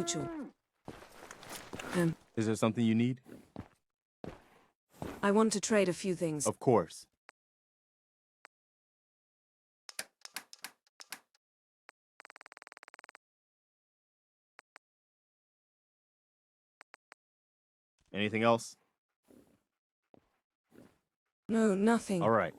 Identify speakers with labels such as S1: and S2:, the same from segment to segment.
S1: mutual.
S2: Is there something you need?
S1: I want to trade a few things.
S2: Of course. Anything else?
S1: No, nothing.
S2: All right.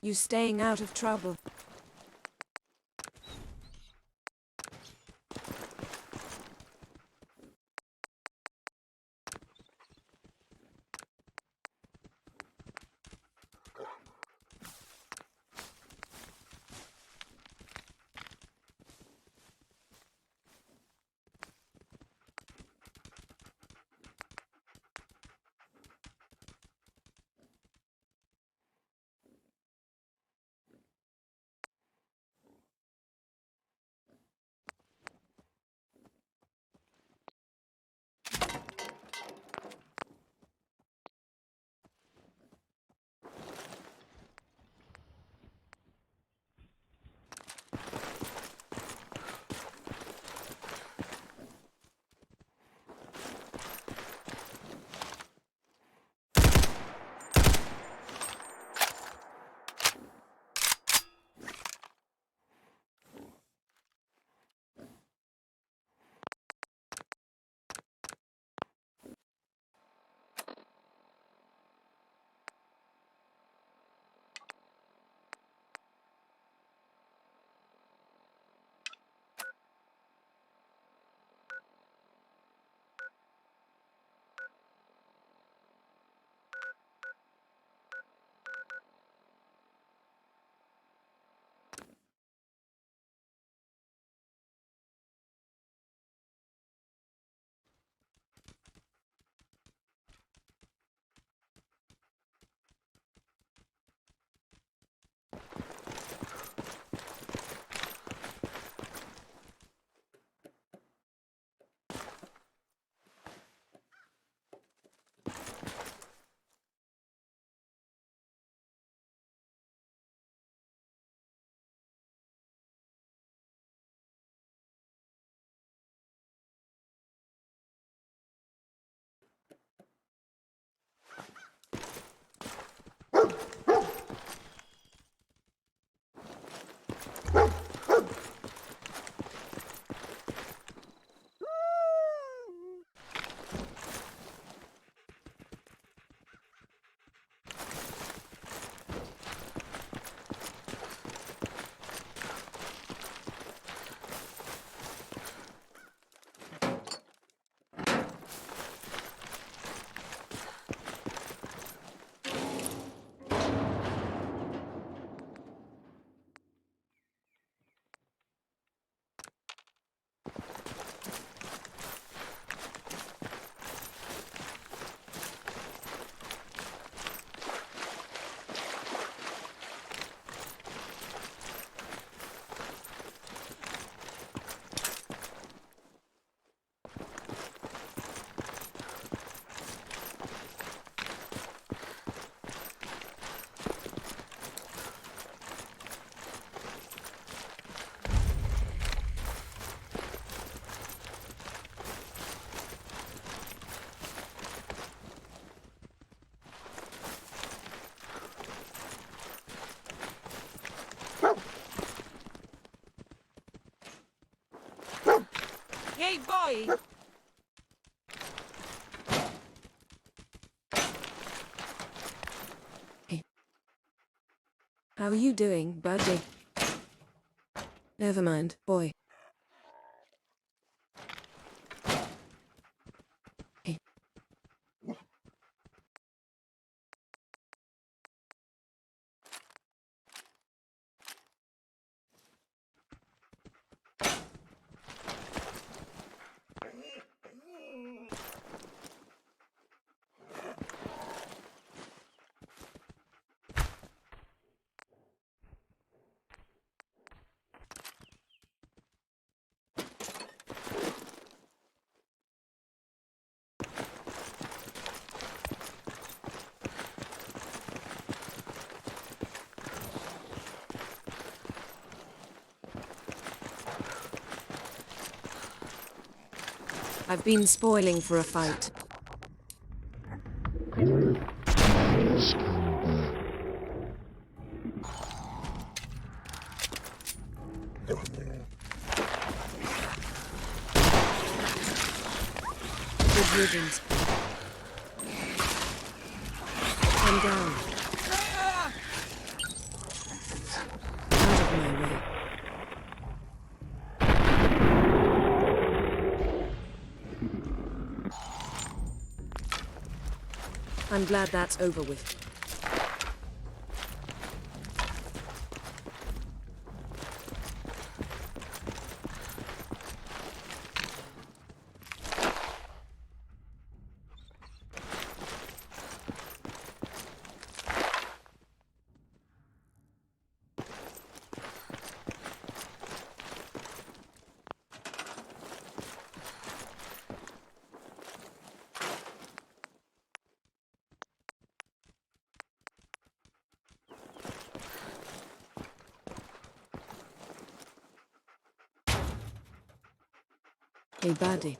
S1: You staying out of trouble. Hey, boy! How are you doing, buddy? Never mind, boy. Hey. I've been spoiling for a fight. Good riddance. I'm down. Out of my way. I'm glad that's over with. Hey, buddy.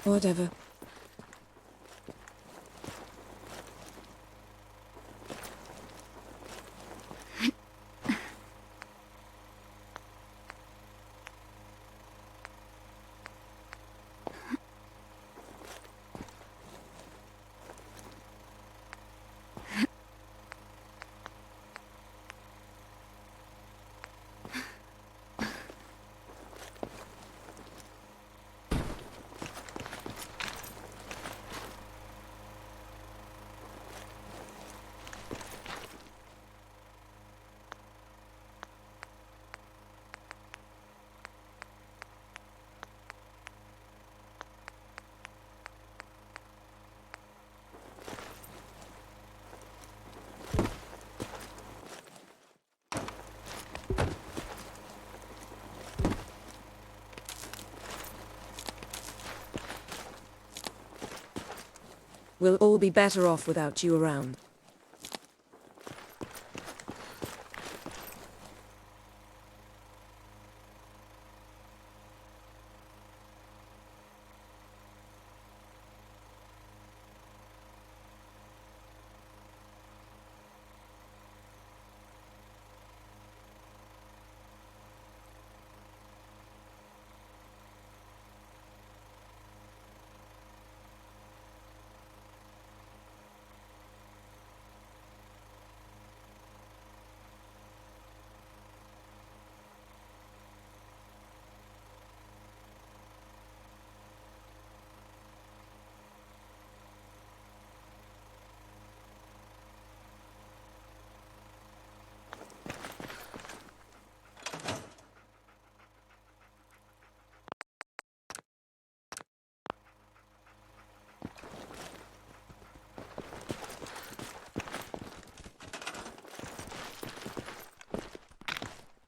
S1: Whatever. We'll all be better off without you around.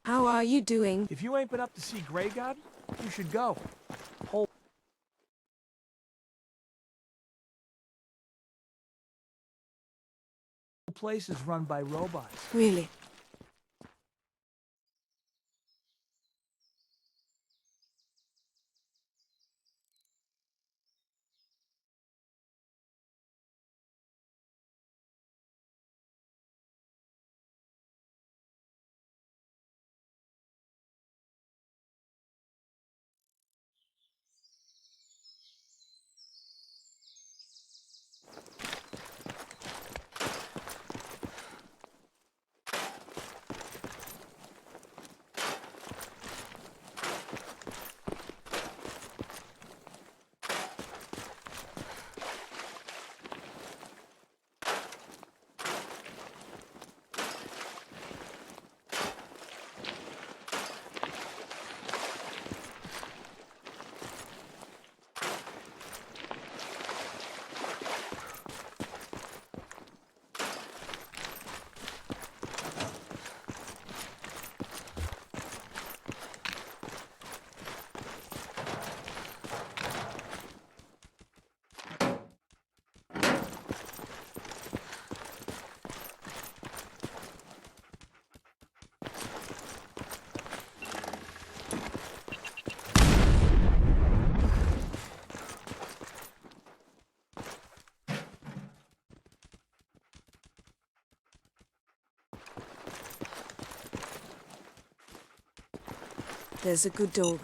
S1: How are you doing?
S3: If you ain't been up to see Grey God, you should go. Whole place is run by robots.
S1: Really? There's a good dog.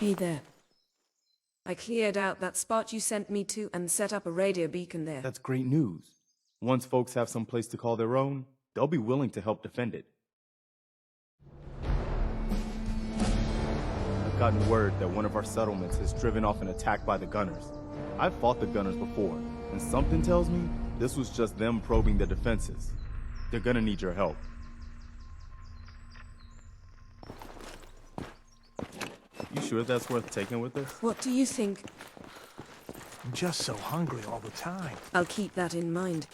S1: Hey there. I cleared out that spot you sent me to and set up a radio beacon there.
S2: That's great news. Once folks have some place to call their own, they'll be willing to help defend it. I've gotten word that one of our settlements has driven off an attack by the gunners. I've fought the gunners before, and something tells me this was just them probing the defenses. They're gonna need your help. You sure that's worth taking with us?
S1: What do you think?
S3: I'm just so hungry all the time.
S1: I'll keep that in mind.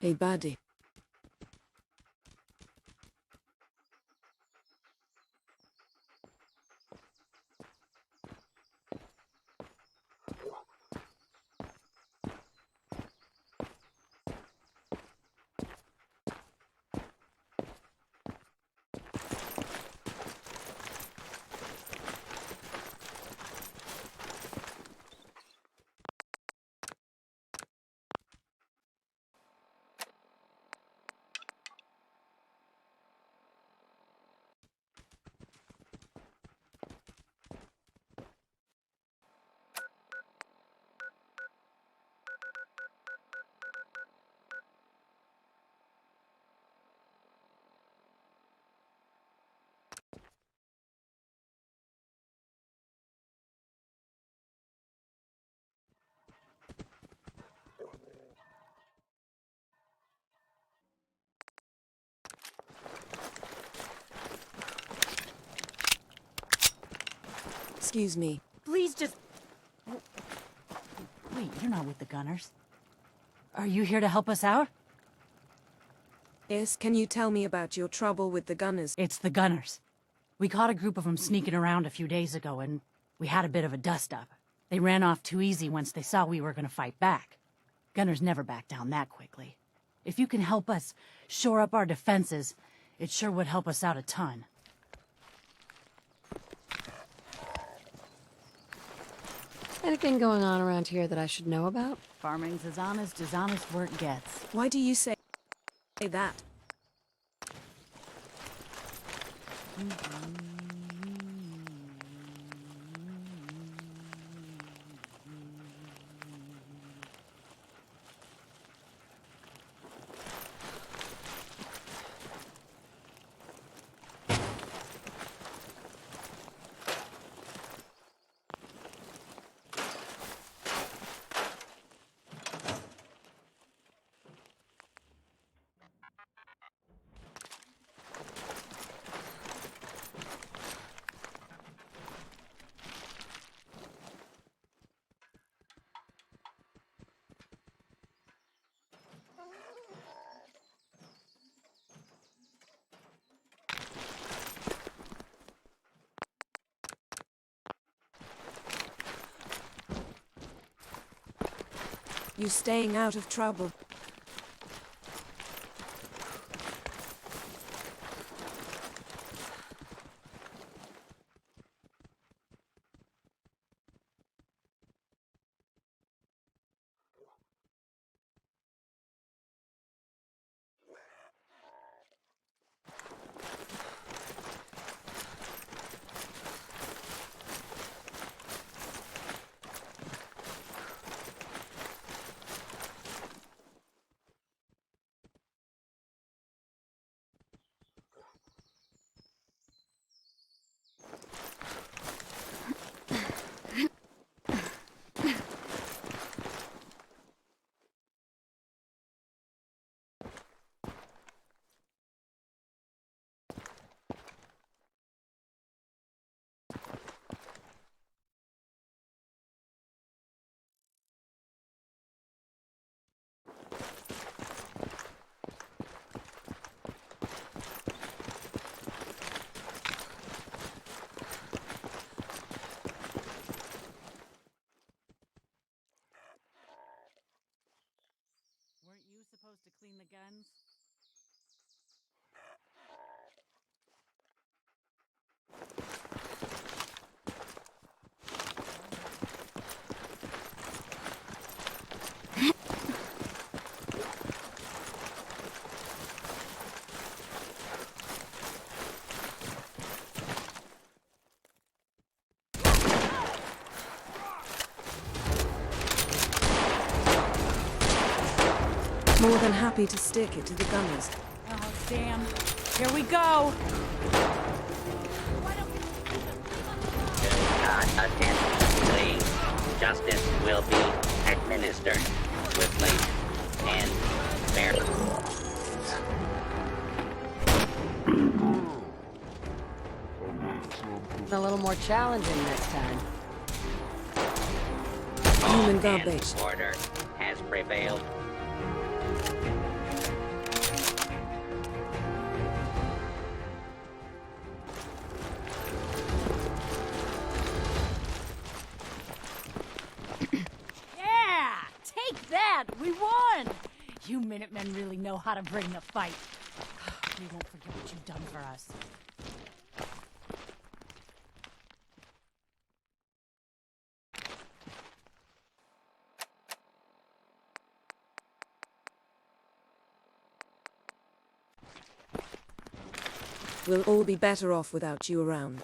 S1: Hey, buddy. Excuse me.
S4: Please just... Wait, you're not with the gunners. Are you here to help us out?
S1: Yes, can you tell me about your trouble with the gunners?
S4: It's the gunners. We caught a group of them sneaking around a few days ago, and we had a bit of a dust-up. They ran off too easy once they saw we were gonna fight back. Gunners never back down that quickly. If you can help us shore up our defenses, it sure would help us out a ton.
S5: Anything going on around here that I should know about?
S4: Farming's as honest work gets.
S1: Why do you say that? You staying out of trouble.
S4: Weren't you supposed to clean the guns?
S1: More than happy to stick it to the gunners.
S4: Oh, damn. Here we go!
S6: Do not attempt to flee. Justice will be administered swiftly and fairly.
S5: A little more challenging next time.
S1: Human
S6: And
S1: garbage.
S6: order has prevailed.
S4: Yeah! Take that! We won! You Minutemen really know how to bring the fight. We won't forget what you've done for us.
S1: We'll all be better off without you around.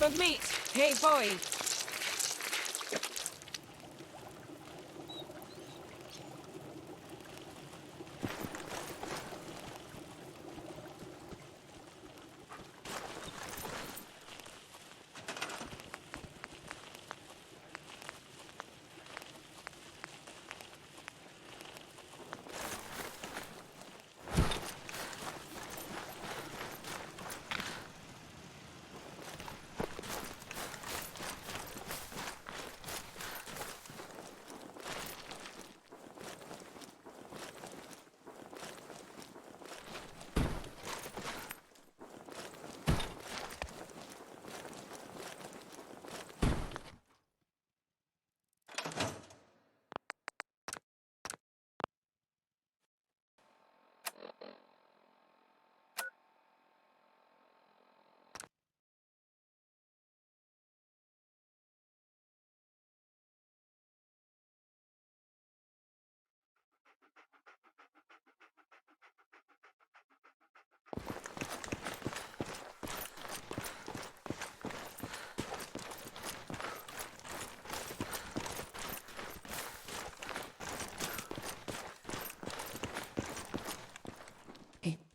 S1: of meat. Hey, boy.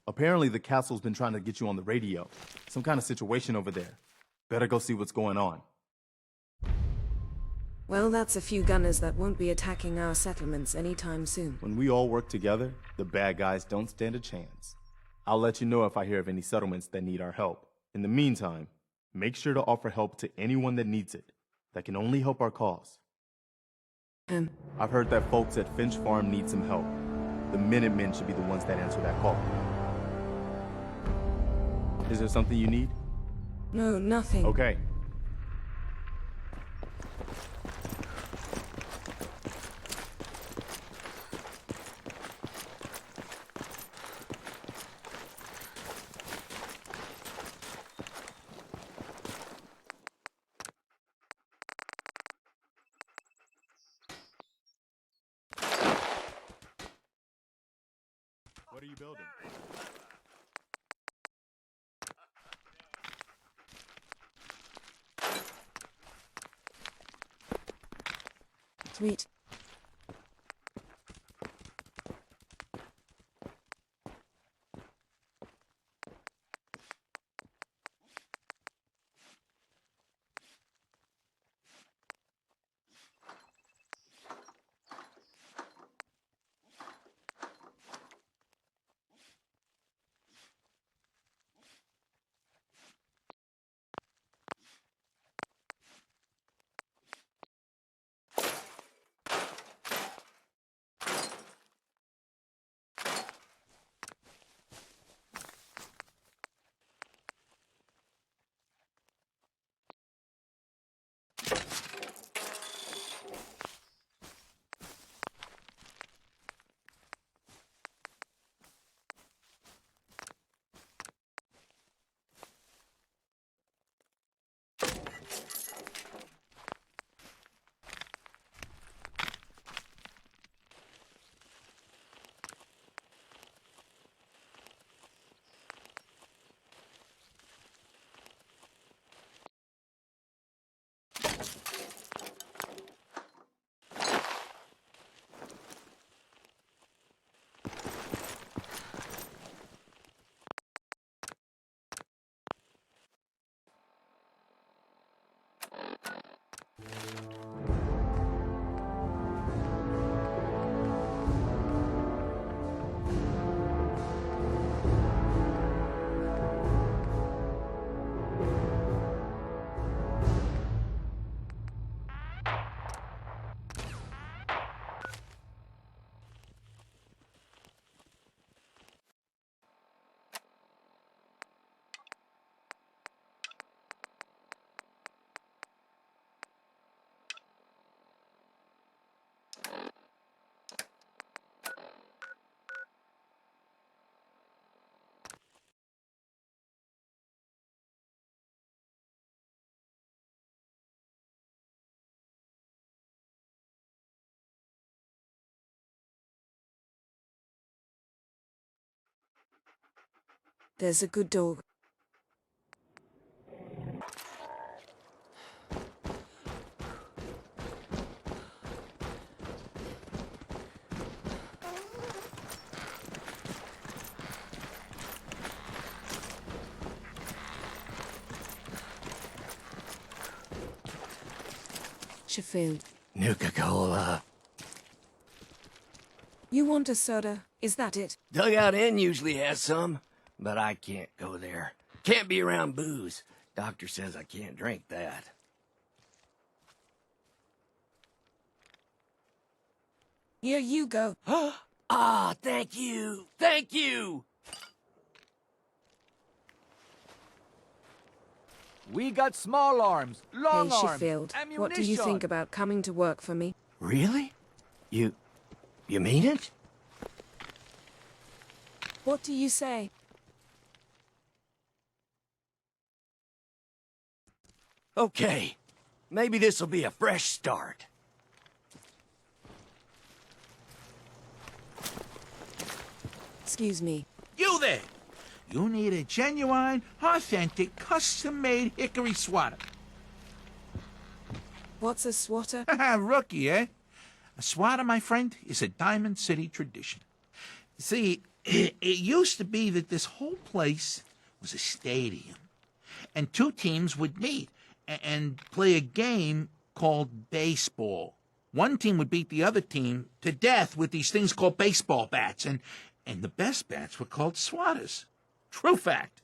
S2: Apparently the castle's been trying to get you on the radio. Some kind of situation over there. Better go see what's going on.
S1: Well, that's a few gunners that won't be attacking our settlements anytime soon.
S2: When we all work together, the bad guys don't stand a chance. I'll let you know if I hear of any settlements that need our help. In the meantime, make sure to offer help to anyone that needs it. That can only help our cause. I've heard that folks at Finch Farm need some help. The Minutemen should be the ones that answer that call. Is there something you need?
S1: No, nothing.
S2: Okay. What are you building?
S1: Sweet. There's a good dog. Sheffield.
S7: Nuka-Cola.
S1: You want a soda? Is that it?
S7: Dugout Inn usually has some, but I can't go there. Can't be around booze. Doctor says I can't drink that.
S1: Here you go.
S7: Ah, thank you. Thank you.
S3: We got small arms, long
S1: Hey,
S3: arms,
S1: Sheffield, what do you
S3: ammunition.
S1: think about coming to work for me?
S7: Really? You mean it?
S1: What do you say?
S7: Okay. Maybe this'll be a fresh start.
S1: Excuse me.
S8: You there! You need a genuine, authentic, custom-made hickory swatter.
S1: What's a swatter?
S8: Rookie, eh? A swatter, my friend, is a Diamond City tradition. See, it used to be that this whole place was a stadium, and two teams would meet and play a game called baseball. One team would beat the other team to death with these things called baseball bats, and the best bats were called swatters. True fact.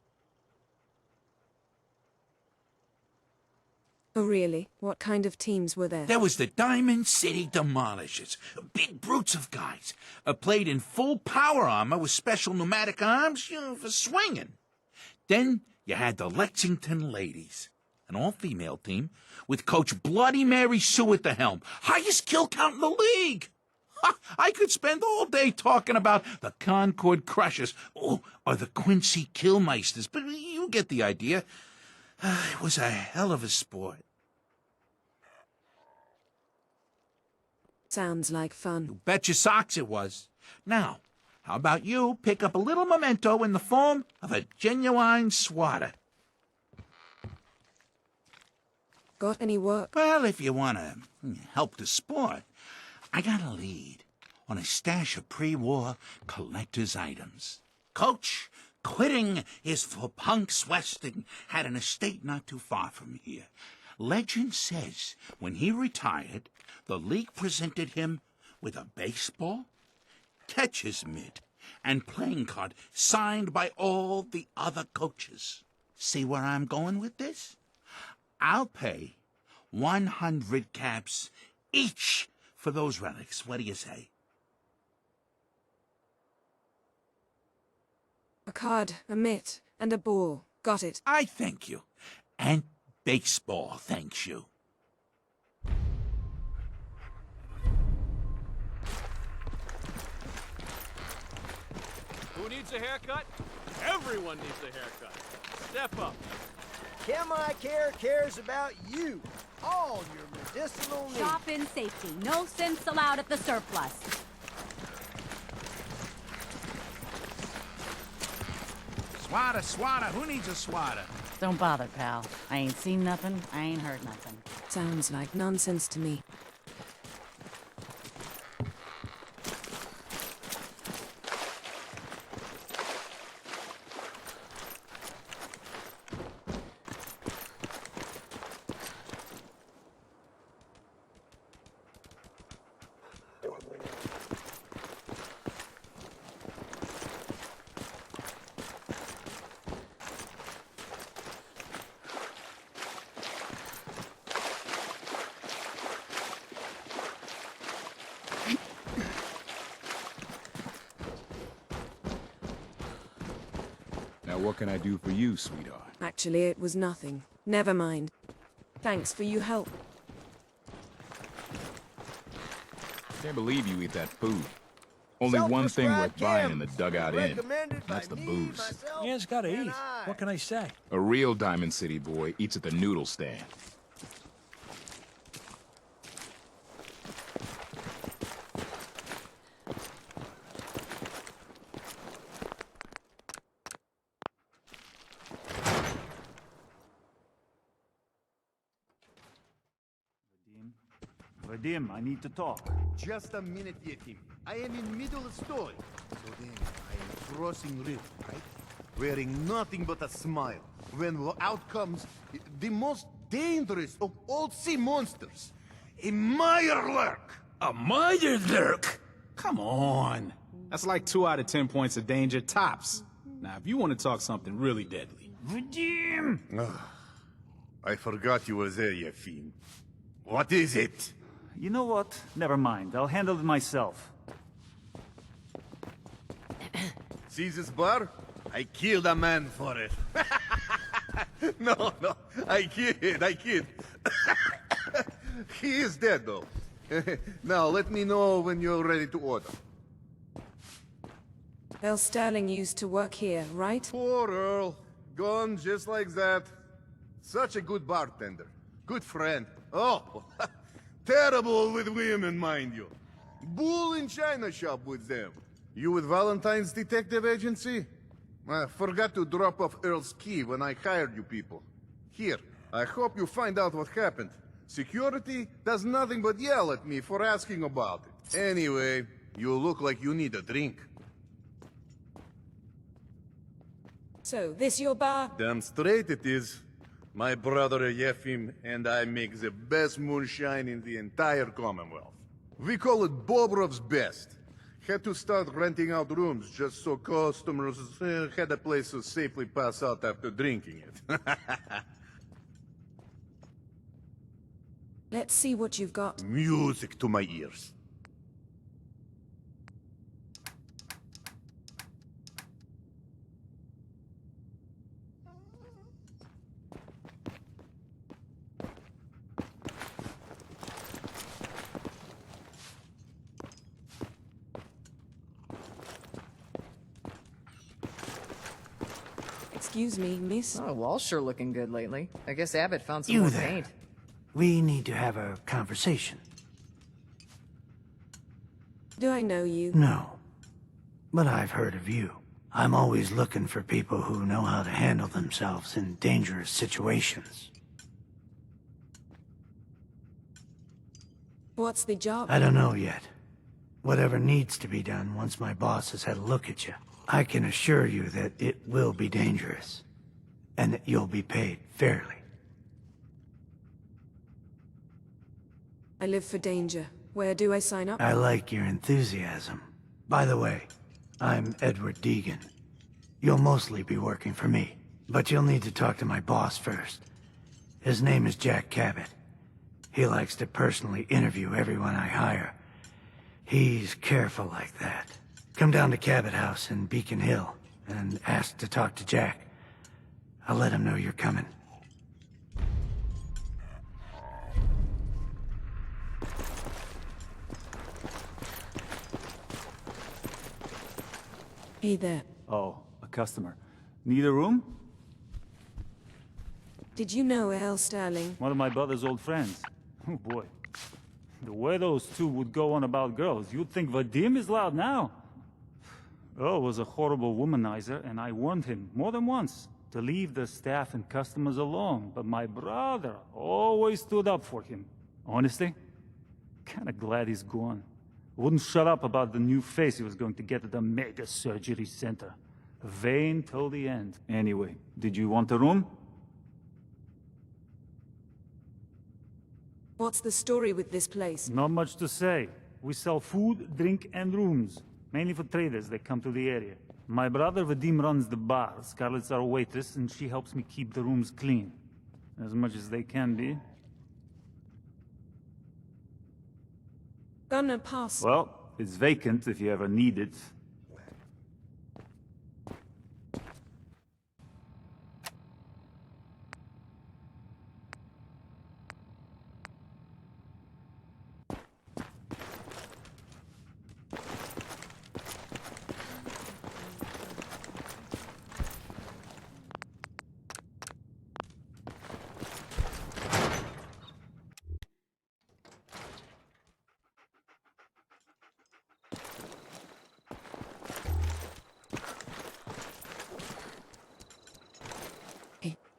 S1: Oh, really? What kind of teams were there?
S8: There was the Diamond City Demolishers, big brutes of guys, played in full power armor with special pneumatic arms, for swinging. Then you had the Lexington Ladies, an all-female team with Coach Bloody Mary Sue at the helm, highest kill count in the league. I could spend all day talking about the Concord Crushers or the Quincy Killmeisters, but you get the idea. It was a hell of a sport.
S1: Sounds like fun.
S8: You bet your socks it was. Now, how about you pick up a little memento in the form of a genuine swatter?
S1: Got any work?
S8: Well, if you want to help the sport, I got a lead on a stash of pre-war collector's items. Coach, quitting his for punks westing, had an estate not too far from here. Legend says when he retired, the league presented him with a baseball, catcher's mitt, and playing card signed by all the other coaches. See where I'm going with this? I'll pay 100 caps each for those relics. What do you say?
S1: A card, a mitt, and a ball. Got it.
S8: I thank you. And baseball thanks you.
S3: Who needs a haircut? Everyone needs a haircut. Step up.
S9: Care cares about you. All your medicinal needs.
S10: Shop in safety. No cents allowed at the surplus.
S8: Swatter, who needs a swatter?
S4: Don't bother, pal. I ain't seen nothing, I ain't heard nothing.
S1: Sounds like nonsense to me.
S11: Now what can I do for you, sweetheart?
S1: Actually, it was nothing. Never mind. Thanks for your help.
S11: Can't believe you eat that food. Only one thing worth buying in the Dugout Inn.
S9: Recommended by
S11: That's the
S9: me,
S11: booze.
S9: myself,
S3: Man's gotta
S9: and
S3: eat.
S9: I.
S3: What can I say?
S11: A real Diamond City boy eats at the noodle stand.
S12: Vadim, I need to talk.
S2: Just a minute, Yetim. I am in middle of story. So then, I am crossing river, right? Wearing nothing but a smile. When out comes the most dangerous of all sea monsters.
S8: A Meyerlurk!
S11: A Meyerlurk? Come on. That's like 2 out of 10 points of danger tops. Now, if you want to talk something really deadly.
S8: Redeem!
S12: I forgot you were there, you fiend. What is it?
S3: You know what? Never mind. I'll handle it myself.
S12: See this bar? I killed a man for it. No, I kid. He is dead, though. Now, let me know when you're ready to order.
S1: Earl Sterling used to work here, right?
S12: Poor Earl. Gone just like that. Such a good bartender. Good friend. Oh, terrible with women, mind you. Bull in china shop with them. You with Valentine's Detective Agency? I forgot to drop off Earl's key when I hired you people. Here, I hope you find out what happened. Security does nothing but yell at me for asking about it. Anyway, you look like you need a drink.
S1: So, this your bar?
S12: Damn straight it is. My brother Yefim and I make the best moonshine in the entire Commonwealth. We call it Bobrov's Best. Had to start renting out rooms just so customers had a place to safely pass out after drinking it.
S1: Let's see what you've got.
S12: Music to my ears.
S1: Excuse me, miss?
S13: Oh, wall's sure looking good lately. I guess Abbott found some
S14: You
S13: more
S14: there.
S13: paint.
S14: We need to have a conversation.
S1: Do I know you?
S14: No. But I've heard of you. I'm always looking for people who know how to handle themselves in dangerous situations.
S1: What's the job?
S14: I don't know yet. Whatever needs to be done once my boss has had a look at you. I can assure you that it will be dangerous. And that you'll be paid fairly.
S1: I live for danger. Where do I sign up?
S14: I like your enthusiasm. By the way, I'm Edward Deegan. You'll mostly be working for me, but you'll need to talk to my boss first. His name is Jack Cabot. He likes to personally interview everyone I hire. He's careful like that. Come down to Cabot House in Beacon Hill and ask to talk to Jack. I'll let him know you're coming.
S1: Hey there.
S3: Oh, a customer. Need a room?
S1: Did you know Earl Sterling?
S3: One of my brother's old friends. Oh boy. The way those two would go on about girls, you'd think Vadim is loud now. Earl was a horrible womanizer, and I warned him more than once to leave the staff and customers alone, but my brother always stood up for him. Honestly, kinda glad he's gone. Wouldn't shut up about the new face he was going to get at the mega surgery center. Vain till the end. Anyway, did you want a room?
S1: What's the story with this place?
S3: Not much to say. We sell food, drink, and rooms. Mainly for traders that come to the area. My brother Vadim runs the bar. Scarlett's our waitress, and she helps me keep the rooms clean. As much as they can be.
S1: Gonna pass.
S3: Well, it's vacant if you ever need it.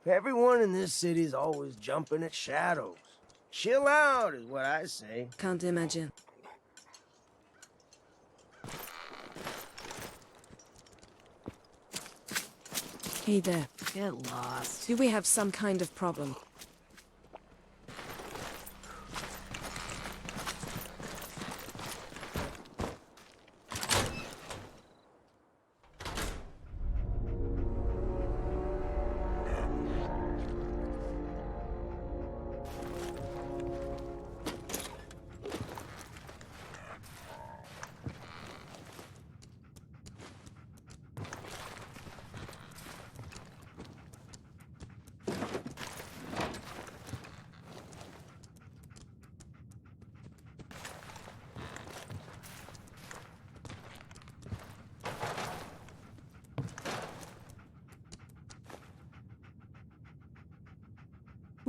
S9: Everyone in this city's always jumping at shadows. Chill out is what I say.
S1: Can't imagine. Hey there.
S5: Get lost.
S1: Do we have some kind of problem?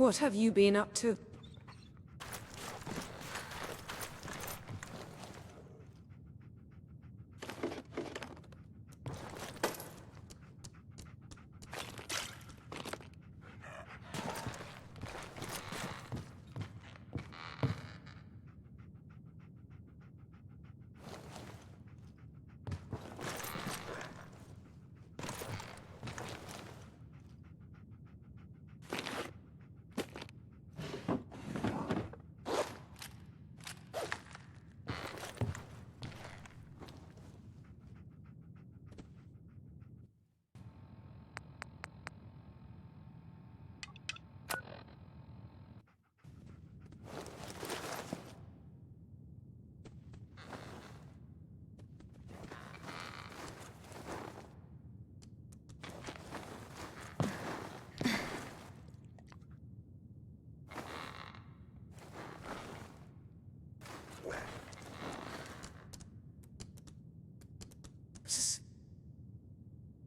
S1: What have you been up to?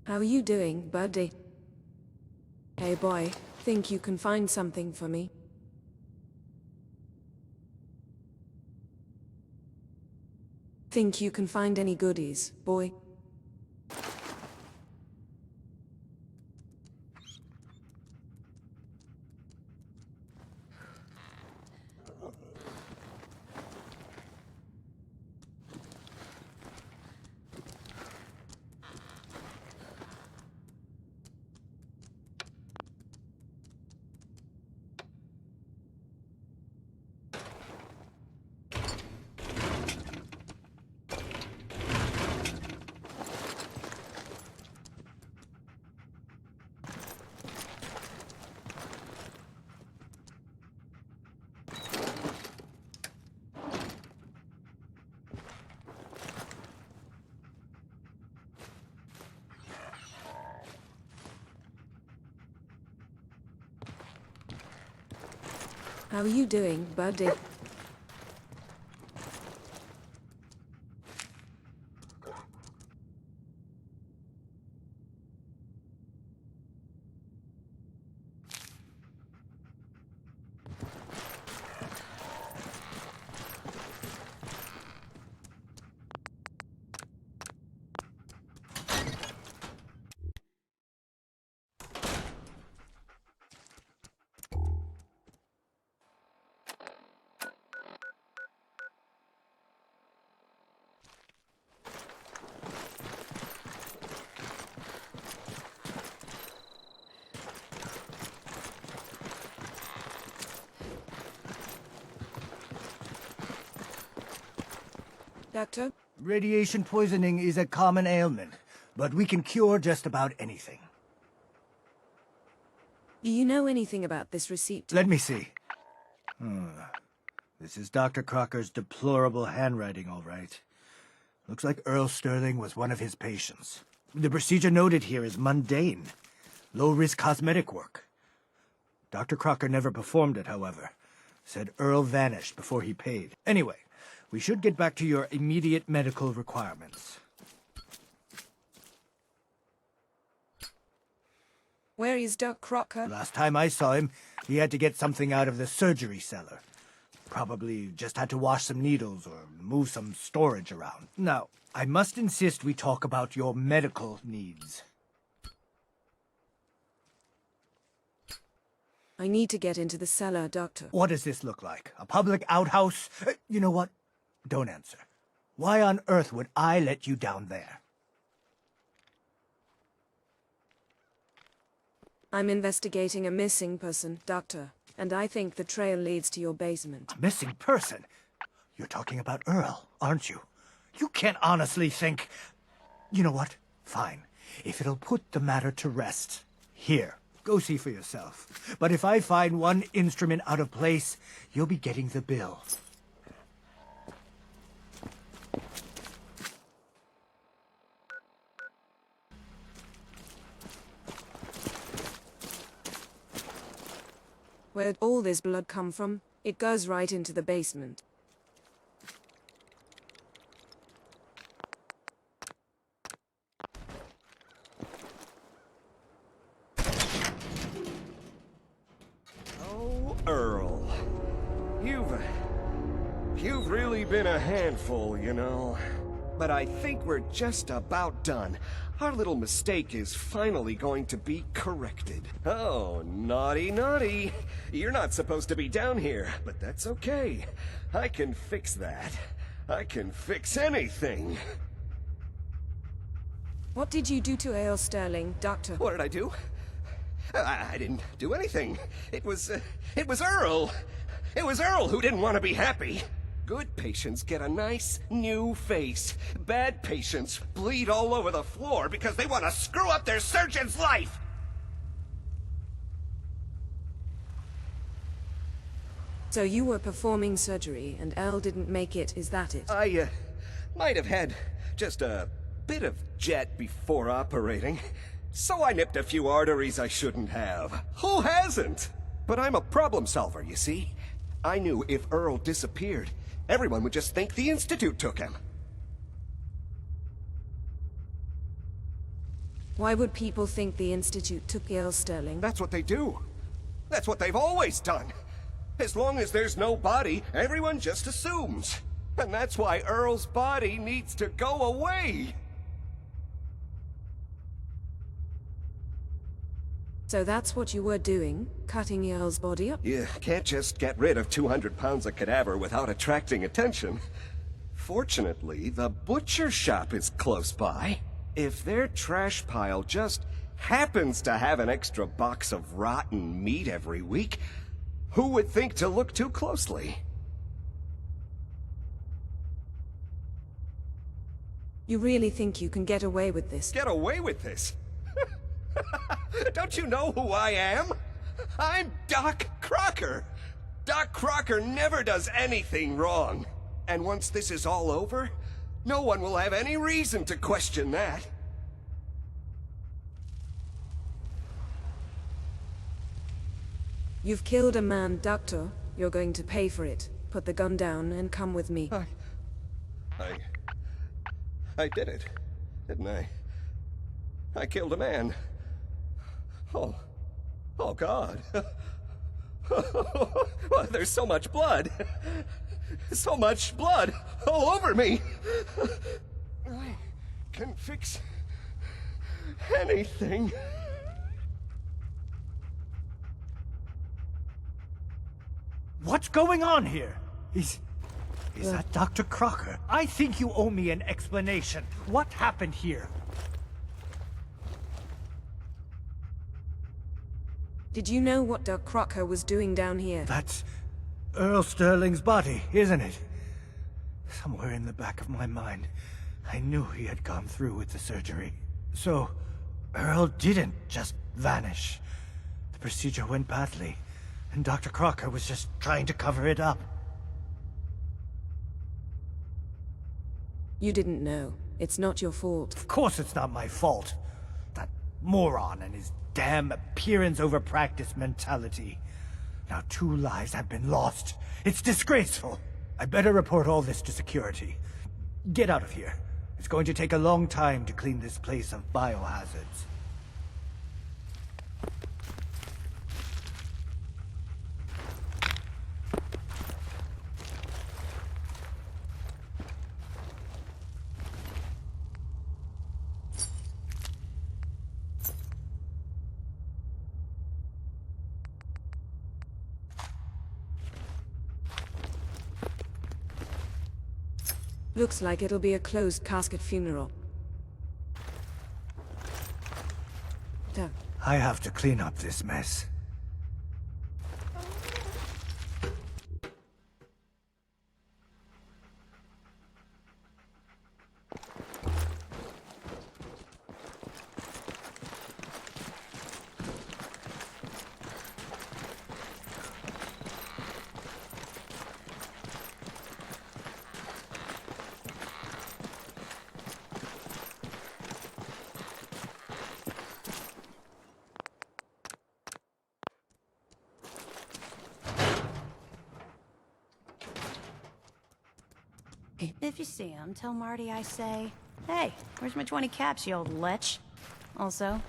S1: How are you doing, buddy? Hey boy, think you can find something for me? Think you can find any goodies, boy? How are you doing, buddy? Doctor?
S14: Radiation poisoning is a common ailment, but we can cure just about anything.
S1: Do you know anything about this receipt?
S14: Let me see. This is Dr. Crocker's deplorable handwriting, all right. Looks like Earl Sterling was one of his patients. The procedure noted here is mundane. Low-risk cosmetic work. Dr. Crocker never performed it, however. Said Earl vanished before he paid. Anyway, we should get back to your immediate medical requirements.
S1: Where is Doc Crocker?
S14: Last time I saw him, he had to get something out of the surgery cellar. Probably just had to wash some needles or move some storage around. Now, I must insist we talk about your medical needs.
S1: I need to get into the cellar, Doctor.
S14: What does this look like? A public outhouse? You know what? Don't answer. Why on earth would I let you down there?
S1: I'm investigating a missing person, Doctor, and I think the trail leads to your basement.
S14: A missing person? You're talking about Earl, aren't you? You can't honestly think... You know what? Fine. If it'll put the matter to rest. Here, go see for yourself. But if I find one instrument out of place, you'll be getting the bill.
S1: Where'd all this blood come from? It goes right into the basement.
S9: Oh,
S15: really been a handful, you know. But I think we're just about done. Our little mistake is finally going to be corrected. Oh, naughty, naughty. You're not supposed to be down here, but that's okay. I can fix that. I can fix anything.
S1: What did you do to Ale Sterling, Doctor?
S15: What did I do? I didn't do anything. It was Earl. It was Earl who didn't want to be happy. Good patients get a nice, new face. Bad patients bleed all over the floor because they want to screw up their surgeon's life!
S1: So you were performing surgery, and Earl didn't make it, is that it?
S15: I, might have had just a bit of jet before operating. So I nipped a few arteries I shouldn't have. Who hasn't? But I'm a problem solver, you see. I knew if Earl disappeared, everyone would just think the Institute took him.
S1: Why would people think the Institute took Ale Sterling?
S15: That's what they do. That's what they've always done. As long as there's no body, everyone just assumes. And that's why Earl's body needs to go away.
S1: So that's what you were doing? Cutting Earl's body up?
S15: You can't just get rid of 200 pounds of cadaver without attracting attention. Fortunately, the butcher shop is close by. If their trash pile just happens to have an extra box of rotten meat every week, who would think to look too closely?
S1: You really think you can get away with this?
S15: Get away with this? Don't you know who I am? I'm Doc Crocker. Doc Crocker never does anything wrong. And once this is all over, no one will have any reason to question that.
S1: You've killed a man, Doctor. You're going to pay for it. Put the gun down and come with me.
S15: I did it, didn't I? I killed a man. Oh God. Well, there's so much blood. So much blood all over me. I can fix anything.
S14: What's going on here? Is that Dr. Crocker? I think you owe me an explanation. What happened here?
S1: Did you know what Doc Crocker was doing down here?
S14: That's Earl Sterling's body, isn't it? Somewhere in the back of my mind, I knew he had gone through with the surgery. So, Earl didn't just vanish. The procedure went badly, and Dr. Crocker was just trying to cover it up.
S1: You didn't know. It's not your fault.
S14: Of course it's not my fault. That moron and his damn appearance over practice mentality. Now 2 lives have been lost. It's disgraceful. I better report all this to security. Get out of here. It's going to take a long time to clean this place of biohazards.
S1: Looks like it'll be a closed casket funeral.
S14: I have to clean up this mess.
S4: If you see him, tell Marty I say, hey, where's my 20 caps, you old lech? Also,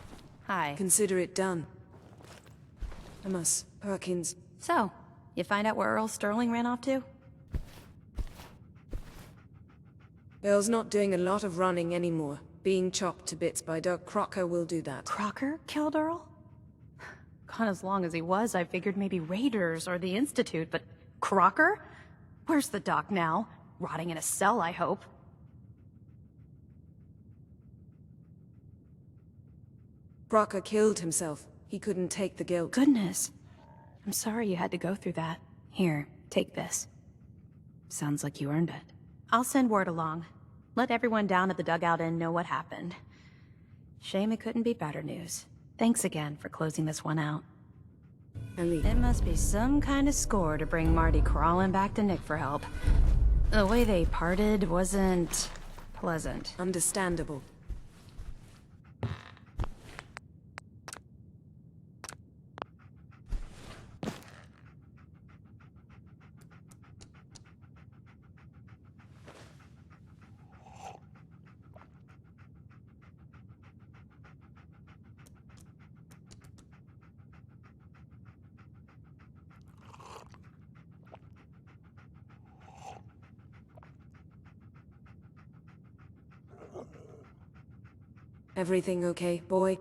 S4: hi.
S1: Consider it done. Perkins.
S4: So, you find out where Earl Sterling ran off to?
S1: Bill's not doing a lot of running anymore. Being chopped to bits by Doug Crocker will do that.
S4: Crocker killed Earl? Gone as long as he was, I figured maybe Raiders or the Institute, but Crocker? Where's the doc now? Rotting in a cell, I hope.
S1: Crocker killed himself. He couldn't take the guilt.
S4: Goodness. I'm sorry you had to go through that. Here, take this. Sounds like you earned it. I'll send word along. Let everyone down at the dugout inn know what happened. Shame it couldn't be better news. Thanks again for closing this one out. It must be some kind of score to bring Marty crawling back to Nick for help. The way they parted wasn't pleasant.
S1: Understandable. Everything okay, boy?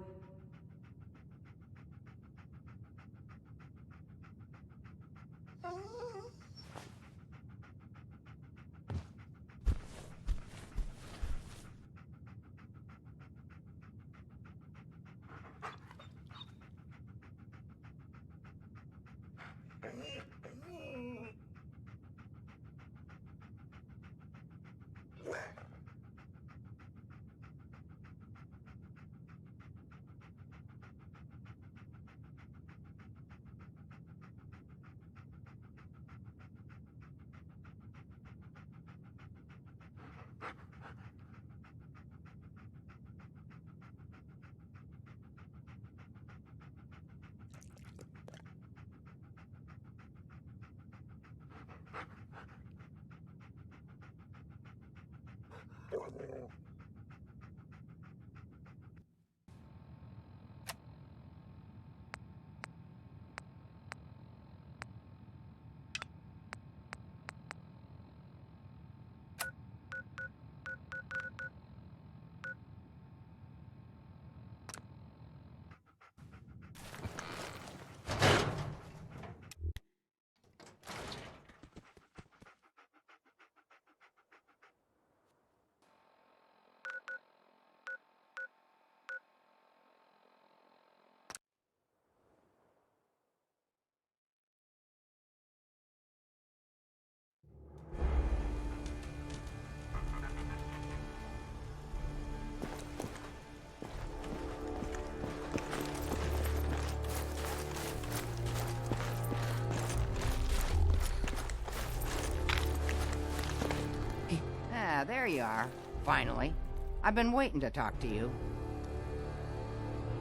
S16: There you are. Finally. I've been waiting to talk to you.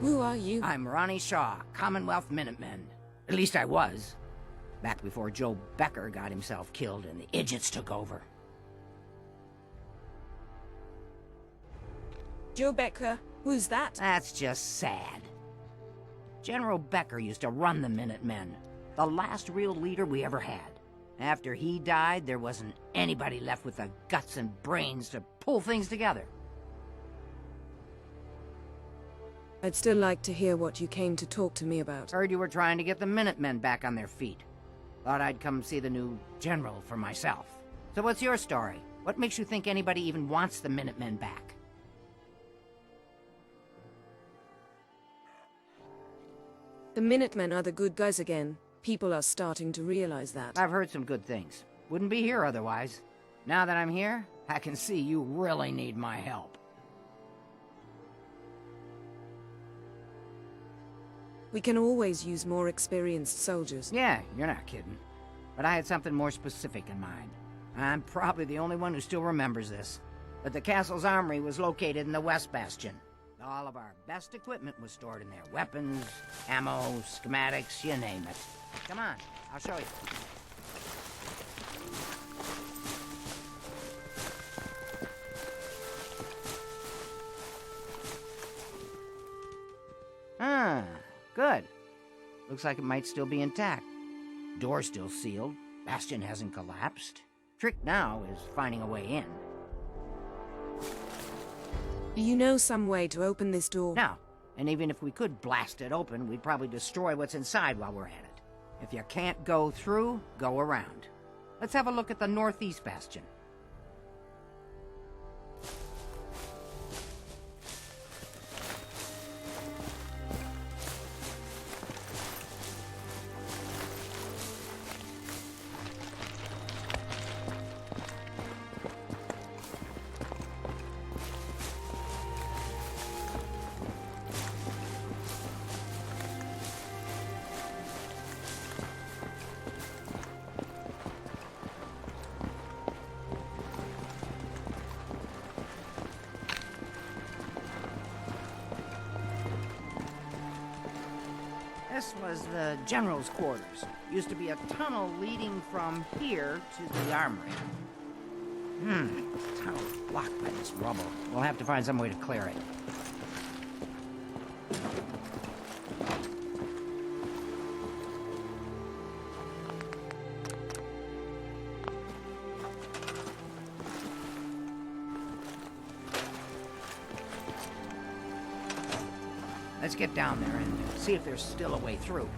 S1: Who are you?
S16: I'm Ronnie Shaw, Commonwealth Minutemen. At least I was. Back before Joe Becker got himself killed and the idiots took over.
S1: Joe Becker? Who's that?
S16: That's just sad. General Becker used to run the Minutemen. The last real leader we ever had. After he died, there wasn't anybody left with the guts and brains to pull things together.
S1: I'd still like to hear what you came to talk to me about.
S16: Heard you were trying to get the Minutemen back on their feet. Thought I'd come see the new general for myself. So what's your story? What makes you think anybody even wants the Minutemen back?
S1: The Minutemen are the good guys again. People are starting to realize that.
S16: I've heard some good things. Wouldn't be here otherwise. Now that I'm here, I can see you really need my help.
S1: We can always use more experienced soldiers.
S16: Yeah, you're not kidding. But I had something more specific in mind. I'm probably the only one who still remembers this. But the castle's armory was located in the West Bastion. All of our best equipment was stored in there. Weapons, ammo, schematics, you name it. Come on, I'll show you. Ah, good. Looks like it might still be intact. Door's still sealed. Bastion hasn't collapsed. Trick now is finding a way in.
S1: Do you know some way to open this door?
S16: No. And even if we could blast it open, we'd probably destroy what's inside while we're at it. If you can't go through, go around. Let's have a look at the northeast bastion. This was the general's quarters. Used to be a tunnel leading from here to the armory. Tunnel's blocked by this rubble. We'll have to find some way to clear it. Let's get down there and see if there's still a way through.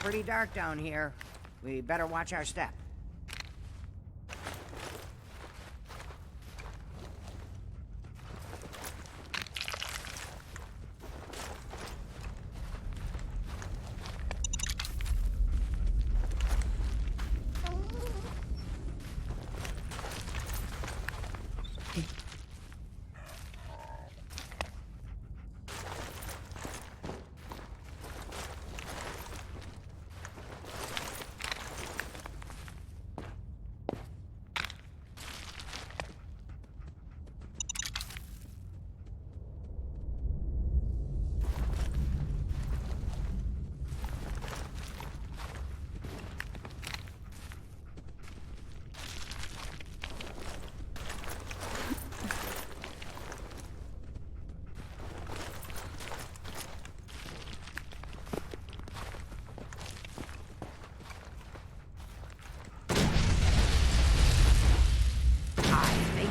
S16: Pretty dark down here. We better watch our step.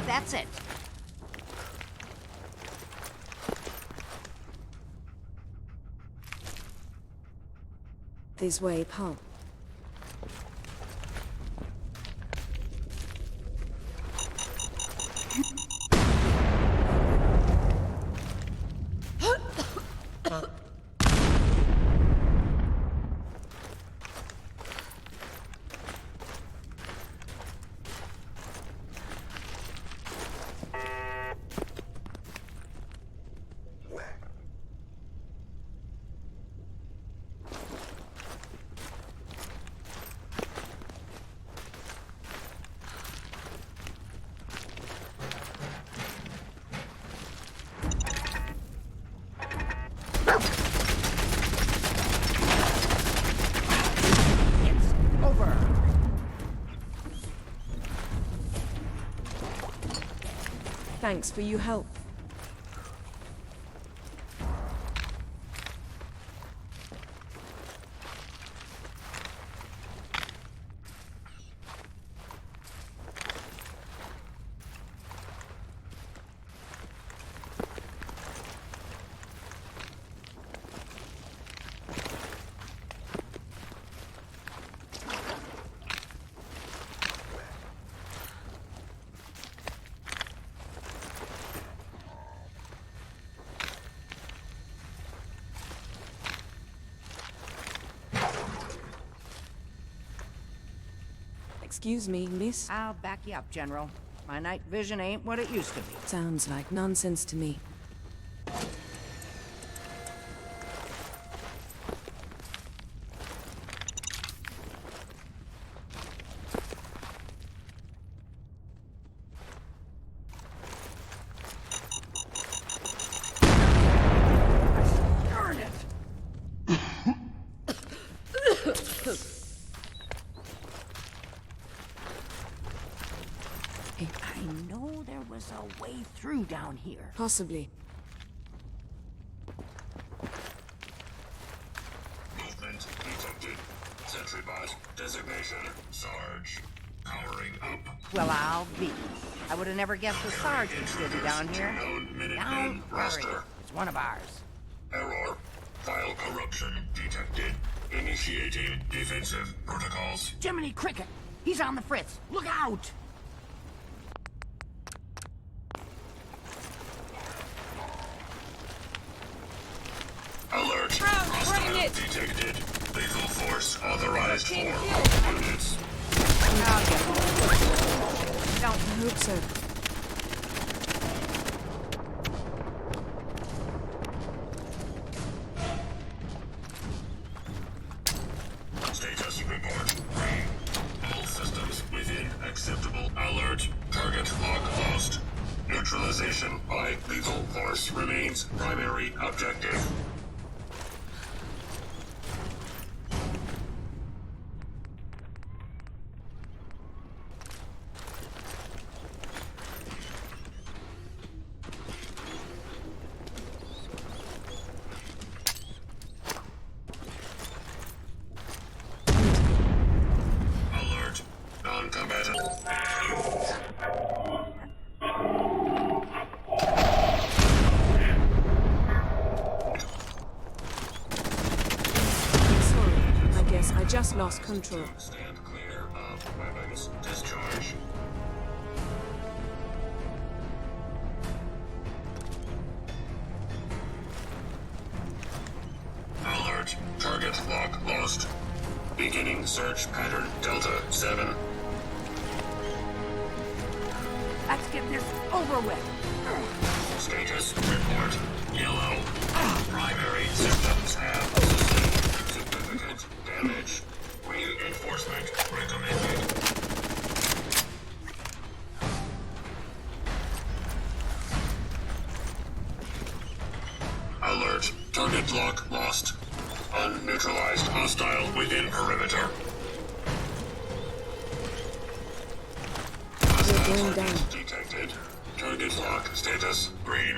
S16: That's it.
S1: This way, Paul. Thanks for your help. Excuse me, miss?
S16: I'll back you up, General. My night vision ain't what it used to be.
S1: Sounds like nonsense to me.
S16: was a way through down here.
S1: Possibly.
S17: Movement detected. Sentry bot designation Sarge. Powering up.
S16: Well, I'll be. I would have never guessed the Sarge would still be down here. Don't worry. It's one of ours.
S17: Error. File corruption detected. Initiating defensive protocols.
S16: Jiminy Cricket! He's on the fritz. Look out!
S17: Alert. Hostile detected. Lethal force authorized for all units.
S1: Don't hope so.
S17: Status report. All systems within acceptable. Alert. Target lock lost. Neutralization by lethal force remains primary objective.
S1: Just lost control.
S17: Stand clear of weapons discharge. Alert. Target lock lost. Beginning search pattern Delta 7.
S16: Let's get this over with.
S17: Status report. Yellow. Primary systems have sustained significant damage. Reinforcement recommended. Alert. Target lock lost. Unneutralized hostile within perimeter. Hostile target detected. Target lock status green.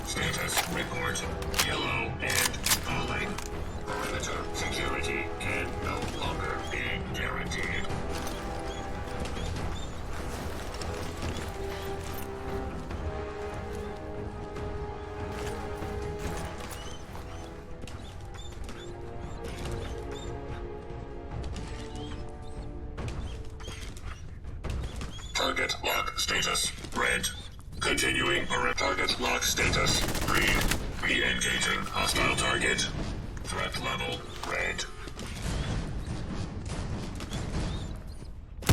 S17: Status report yellow and falling. Perimeter security can no longer be guaranteed. Target lock status red. Continuing target lock status green. Re-engaging hostile target. Threat level red.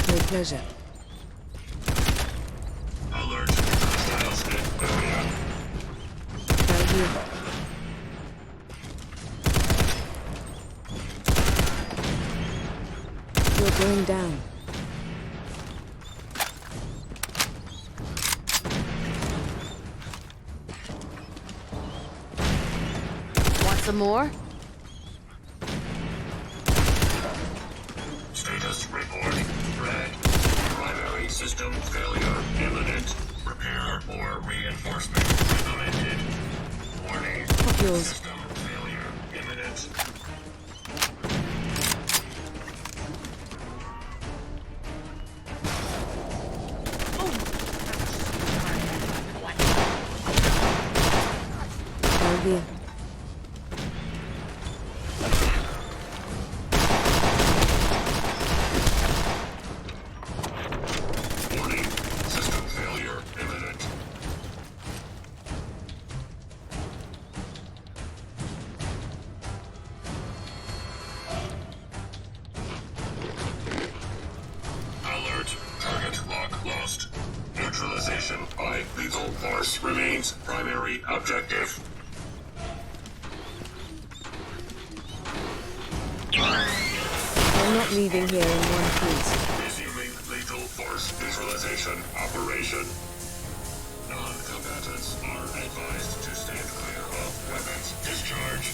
S1: No pleasure.
S17: Alert. Hostiles in area.
S1: Right here. You're going down.
S5: Want some more?
S17: Status report red. Primary system failure imminent. Repair or reinforcement recommended. Warning. System failure imminent.
S1: Right here.
S17: Warning. System failure imminent. Alert. Target lock lost. Neutralization by lethal force remains primary objective.
S1: I'm not leaving here in one piece.
S17: Resuming lethal force neutralization operation. Non-combatants are advised to stand clear of weapons discharge.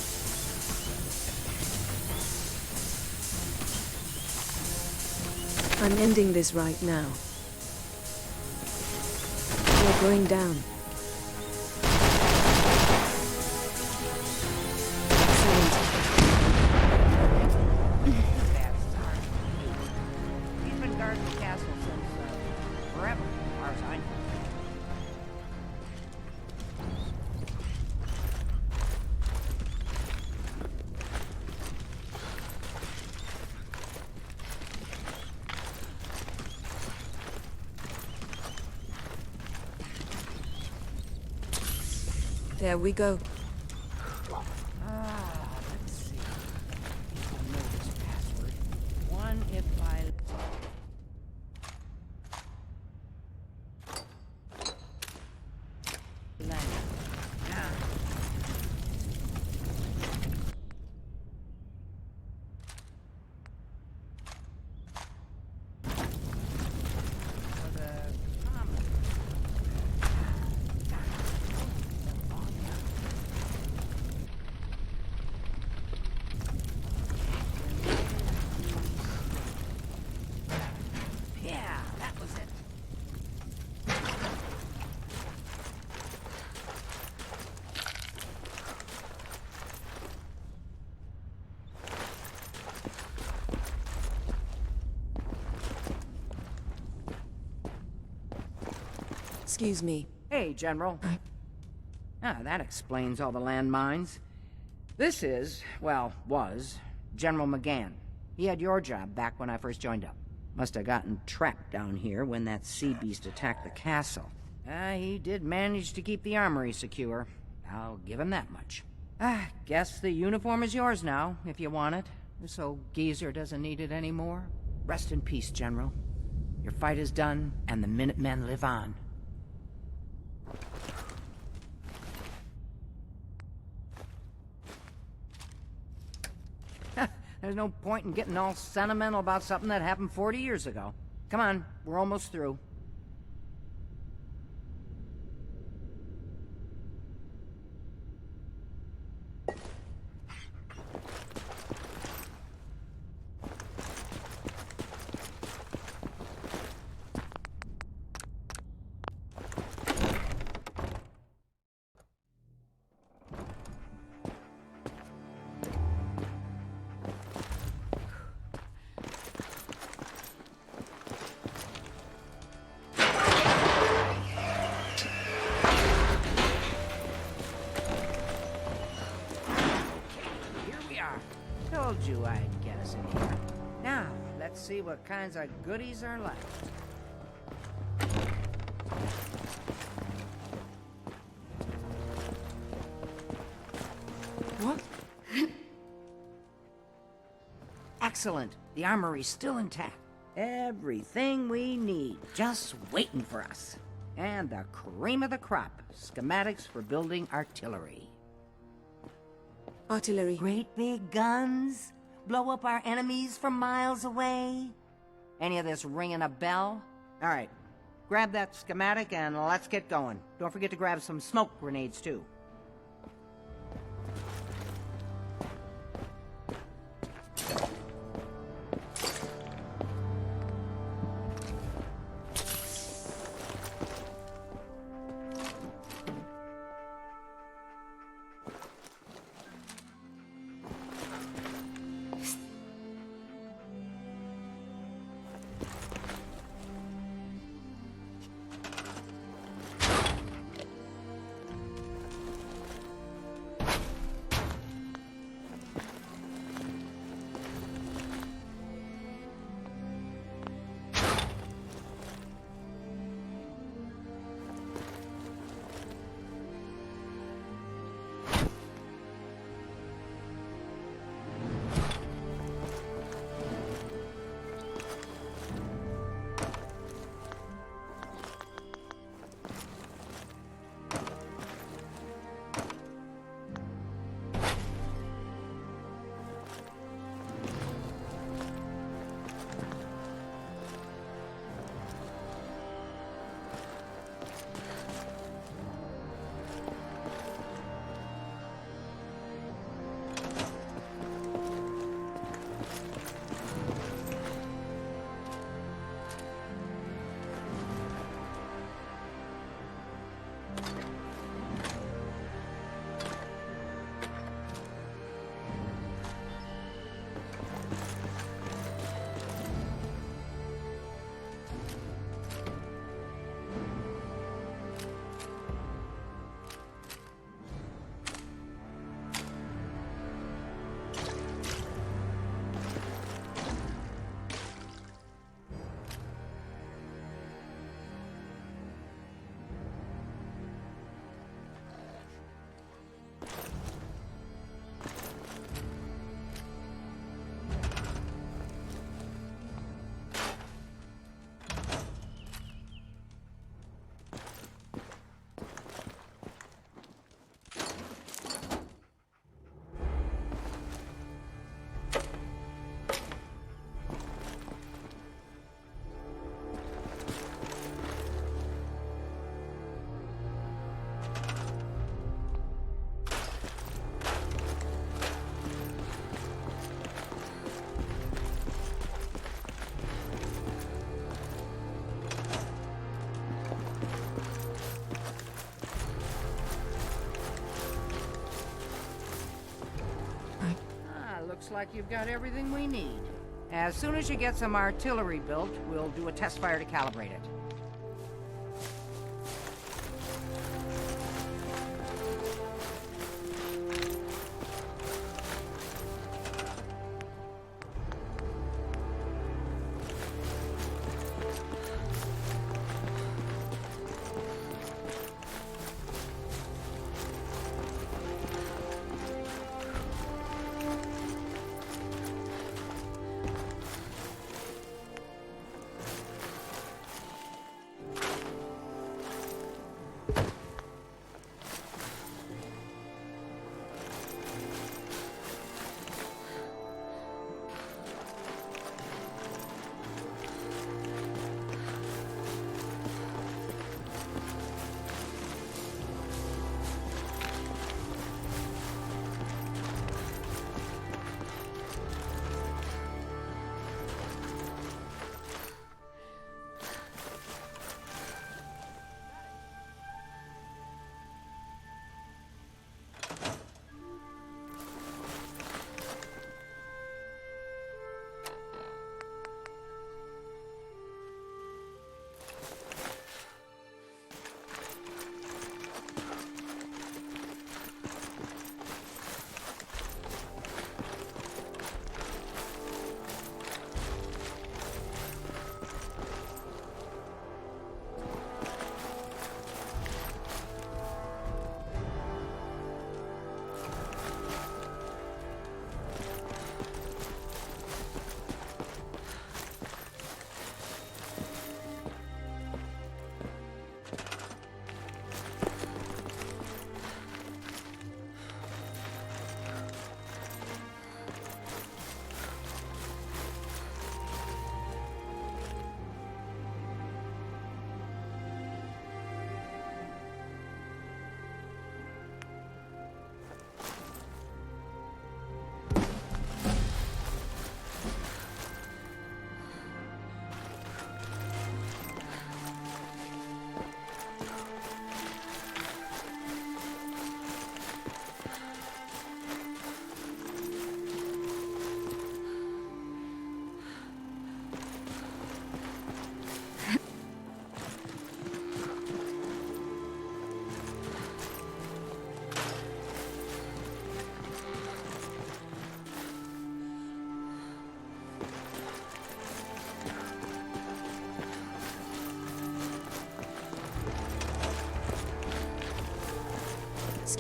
S1: I'm ending this right now. You're Going down.
S16: He's been guarding the castle since forever, as far as I know.
S1: There we go.
S16: Let's see. I know this password. One if I...
S1: Excuse me.
S16: Hey, General. That explains all the landmines. This is, well, was, General McGann. He had your job back when I first joined up. Must have gotten trapped down here when that sea beast attacked the castle. He did manage to keep the armory secure. I'll give him that much. Guess the uniform is yours now, if you want it. So Geezer doesn't need it anymore. Rest in peace, General. Your fight is done, and the Minutemen live on. There's no point in getting all sentimental about something that happened 40 years ago. Come on, we're almost through. Told you I'd get us in here. Now, let's see what kinds of goodies are left.
S1: What?
S16: Excellent. The armory's still intact. Everything we need, just waiting for us. And the cream of the crop, schematics for building artillery.
S1: Artillery.
S16: Great big guns? Blow up our enemies from miles away? Any of this ringing a bell? All right, grab that schematic and let's get going. Don't forget to grab some smoke grenades, too. looks like you've got everything we need. As soon as you get some artillery built, we'll do a test fire to calibrate it.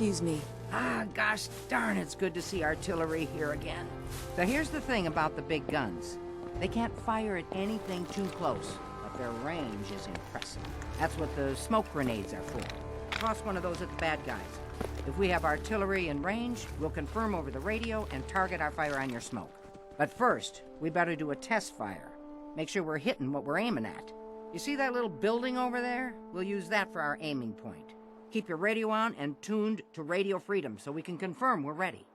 S1: Excuse me.
S16: Ah, gosh darn, it's good to see artillery here again. So here's the thing about the big guns. They can't fire at anything too close, but their range is impressive. That's what the smoke grenades are for. Toss one of those at the bad guys. If we have artillery in range, we'll confirm over the radio and target our fire on your smoke. But first, we better do a test fire. Make sure we're hitting what we're aiming at. You see that little building over there? We'll use that for our aiming point. Keep your radio on and tuned to Radio Freedom so we can confirm we're ready.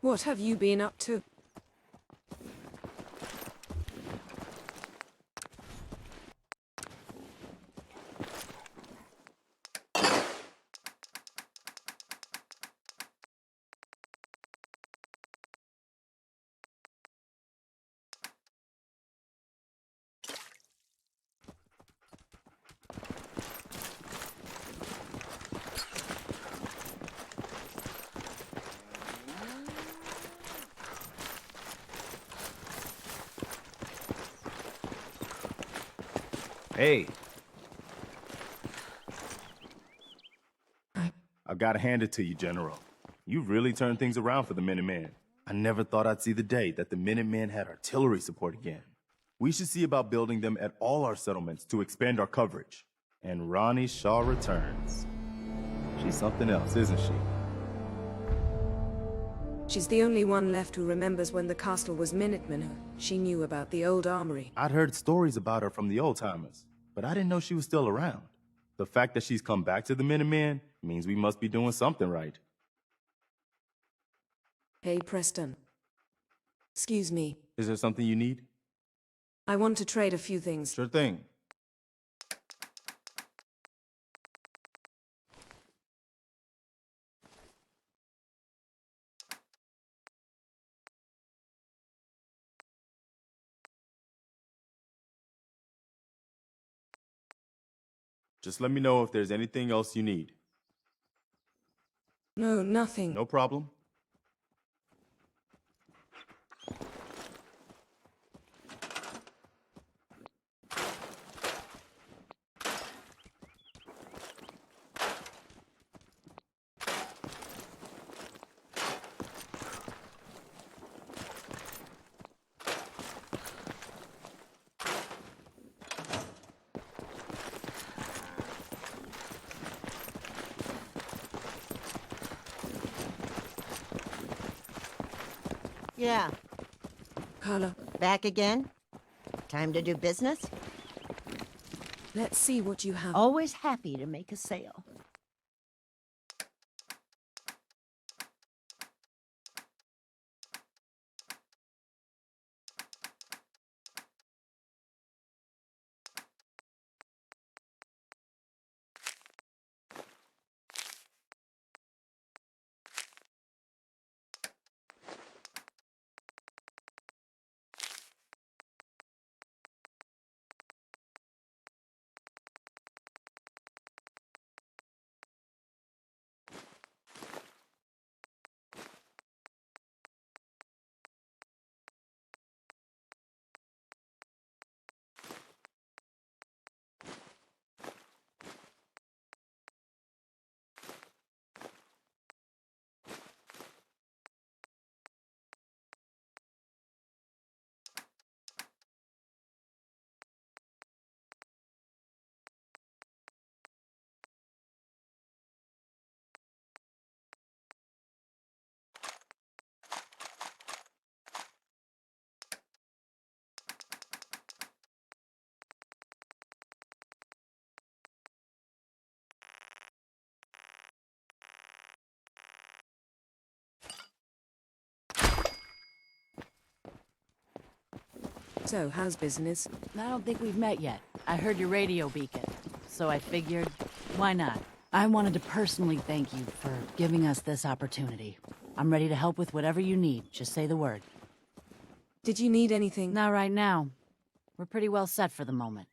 S1: What have you been up to?
S2: Hey. I've got to hand it to you, General. You really turned things around for the Minutemen. I never thought I'd see the day that the Minutemen had artillery support again. We should see about building them at all our settlements to expand our coverage. And Ronnie Shaw returns. She's something else, isn't she?
S1: She's the only one left who remembers when the castle was Minutemen. She knew about the old armory.
S2: I'd heard stories about her from the old-timers, but I didn't know she was still around. The fact that she's come back to the Minutemen means we must be doing something right.
S1: Hey, Preston. Excuse me.
S2: Is there something you need?
S1: I want to trade a few things.
S2: Sure thing. Just let me know if there's anything else you need.
S1: No, nothing.
S2: No problem.
S18: Yeah.
S1: Carla.
S18: Back again? Time to do business?
S1: Let's see what you have.
S18: Always happy to make a sale.
S1: So, how's business?
S4: I don't think we've met yet. I heard your radio beacon, so I figured, why not? I wanted to personally thank you for giving us this opportunity. I'm ready to help with whatever you need. Just say the word.
S1: Did you need anything?
S4: Not right now. We're pretty well set for the moment.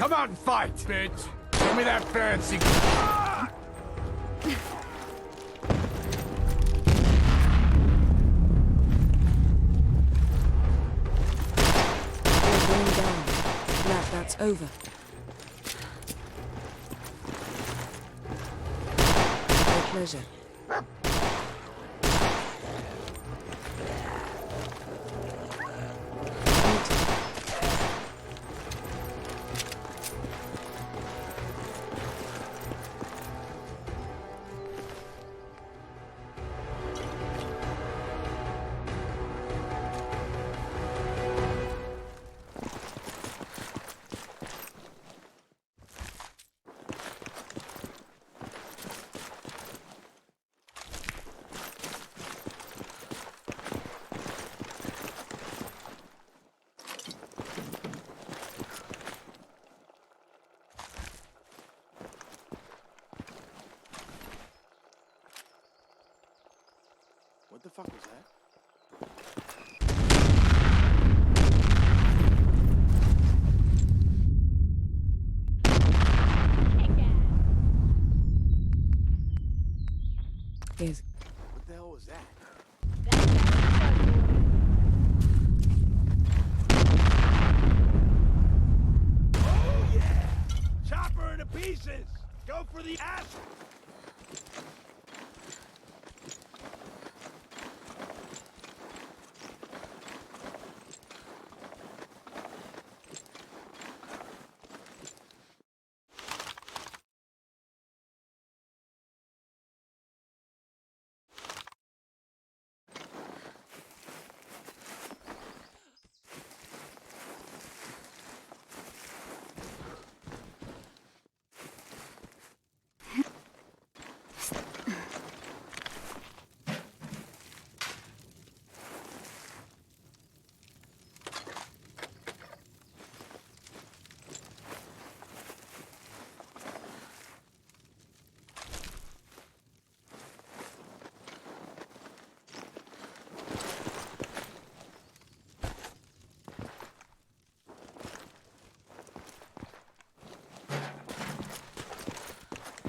S9: Come out and fight, bitch! Show me that fancy...
S1: We're going down. Glad that's over. My pleasure.
S2: What the fuck was that?
S1: Yes.
S2: What the hell was that?
S9: Oh, yeah! Chop her into pieces! Go for the ass!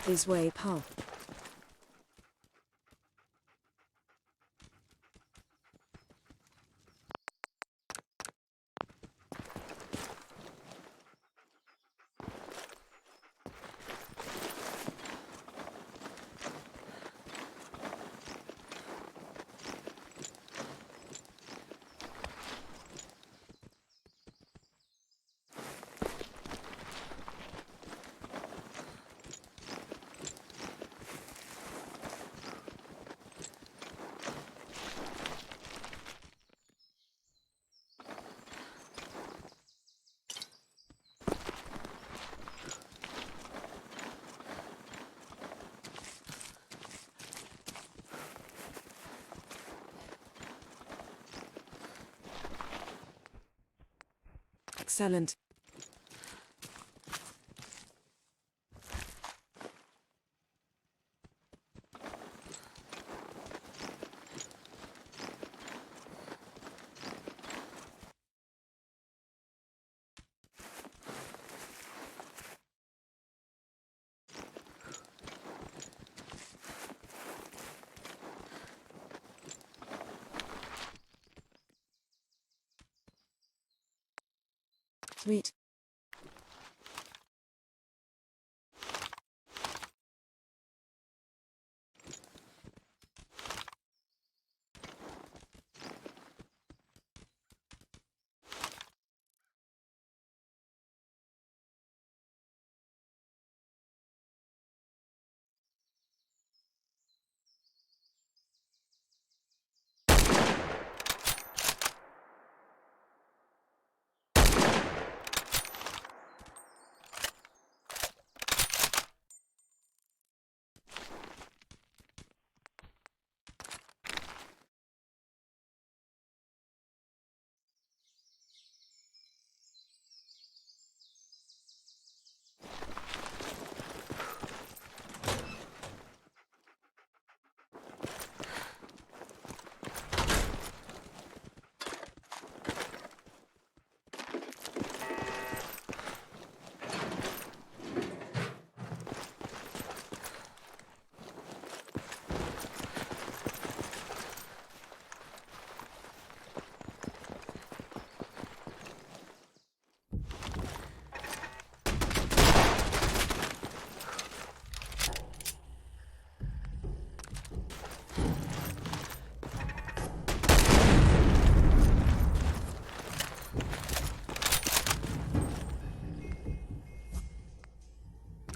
S1: This way, pal. Excellent. Sweet.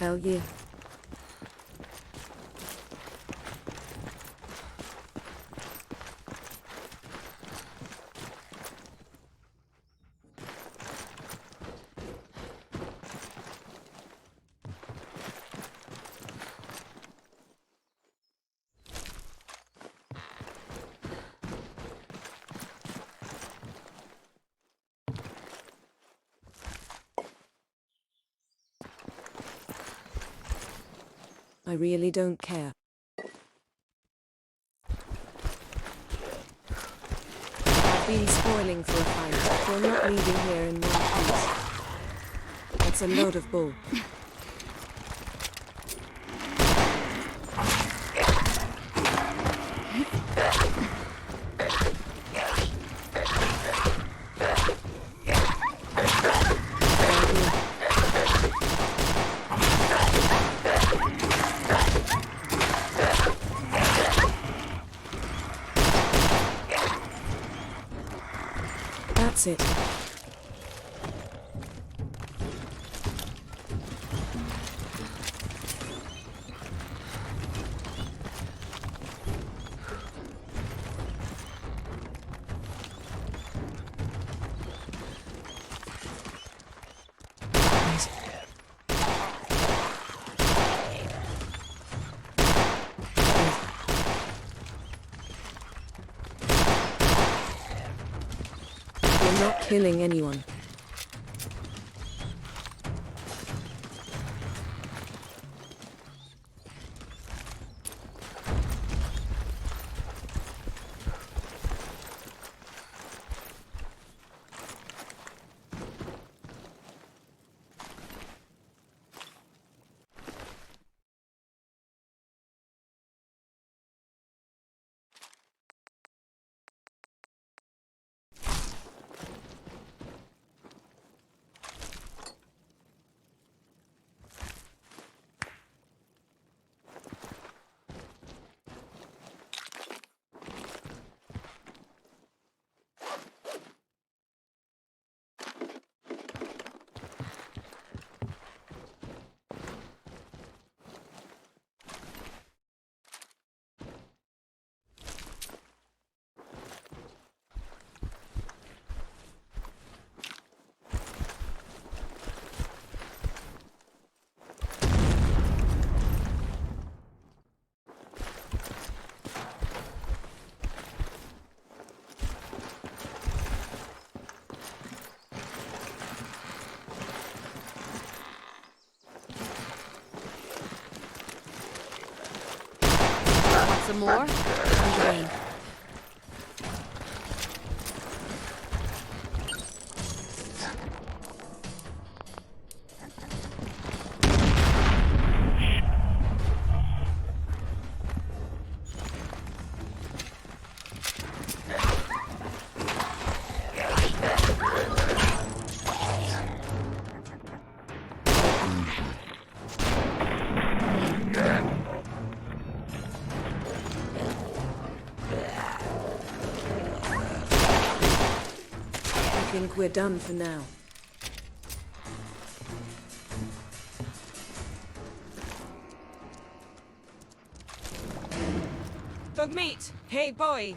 S1: Hell yeah. I really don't care. I've been spoiling for a fight. You're not leaving here in one piece. That's a load of bull. That's it. You're not killing anyone.
S5: Some more? Green.
S1: I think we're done for now.
S19: Dog meat! Hey, boy!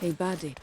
S1: Hey, buddy.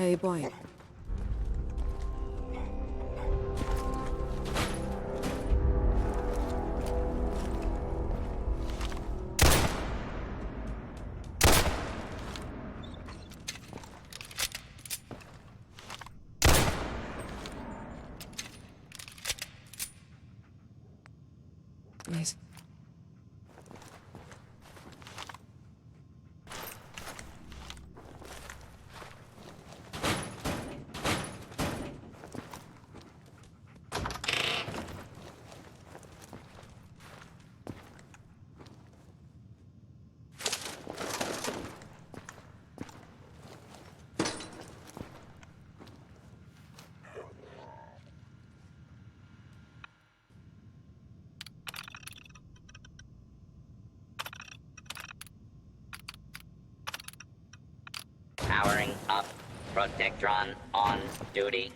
S1: Hey, boy. Yes.
S6: Powering up. Protectron on duty.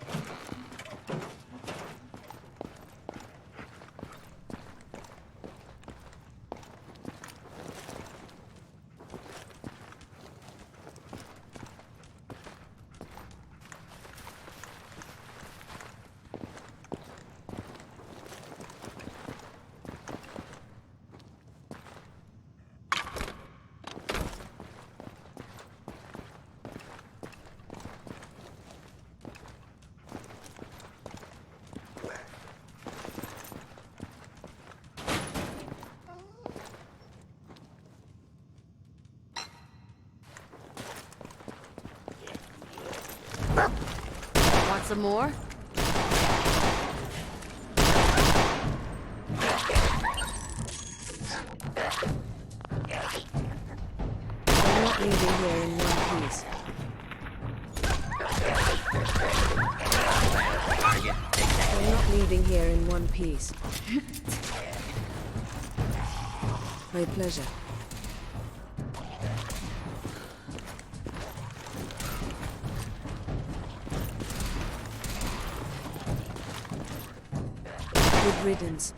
S5: Want some more?
S1: I'm not leaving here in one piece. I'm not leaving here in one piece. My pleasure. Good riddance.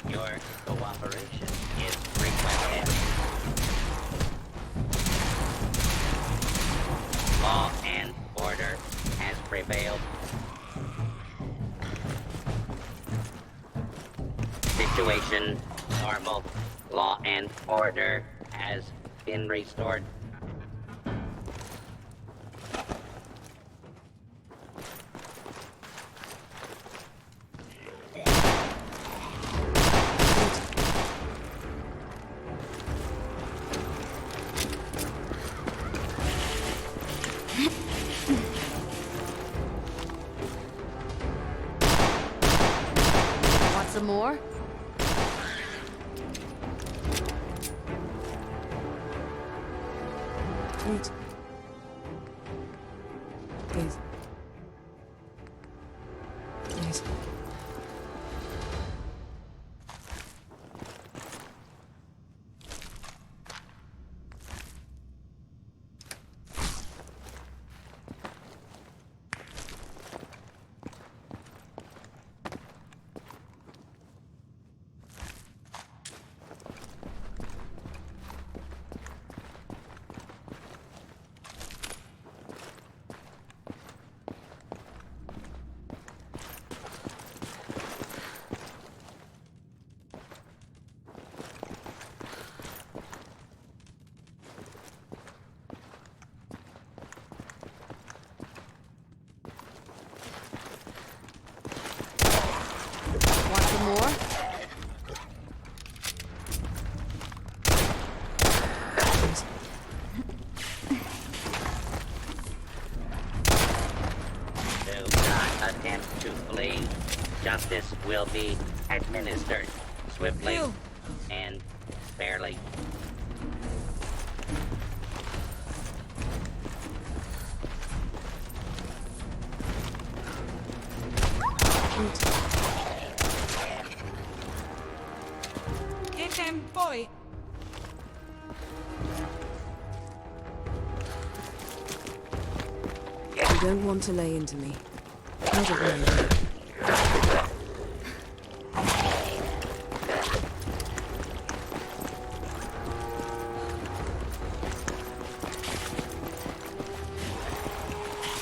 S6: Your cooperation is requested. Law and order has prevailed. Situation normal. Law and order has been restored.
S5: Want some more?
S1: Wait. Yes. Yes.
S5: Want some more?
S6: Do not attempt to flee. Justice will be administered swiftly
S19: Phew.
S6: and fairly.
S19: Get him, boy.
S1: You don't want to lay into me. Not at all.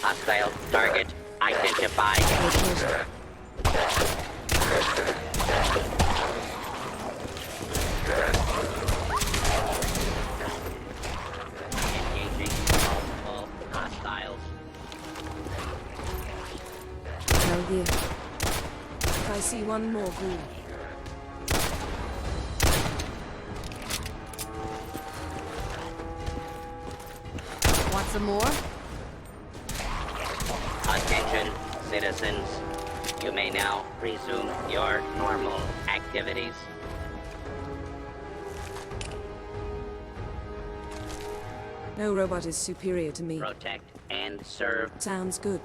S6: Hostile target identified. Engaging multiple hostiles.
S1: Now here. If I see one more ghoul.
S5: Want some more?
S6: Attention, citizens. You may now resume your normal activities.
S1: No robot is superior to me.
S6: Protect and serve.
S1: Sounds good.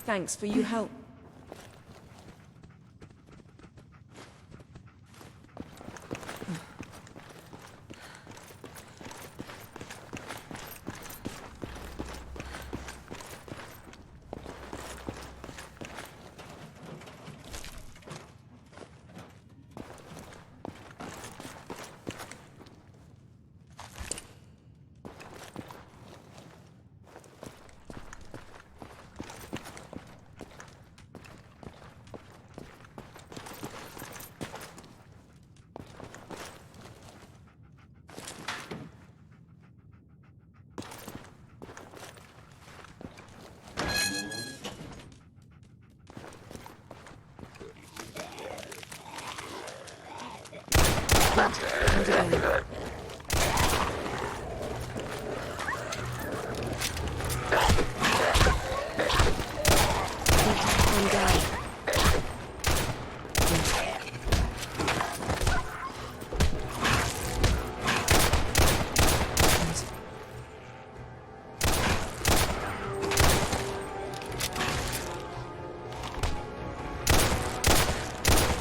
S1: Thanks for your help. And again. One down.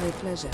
S1: With pleasure.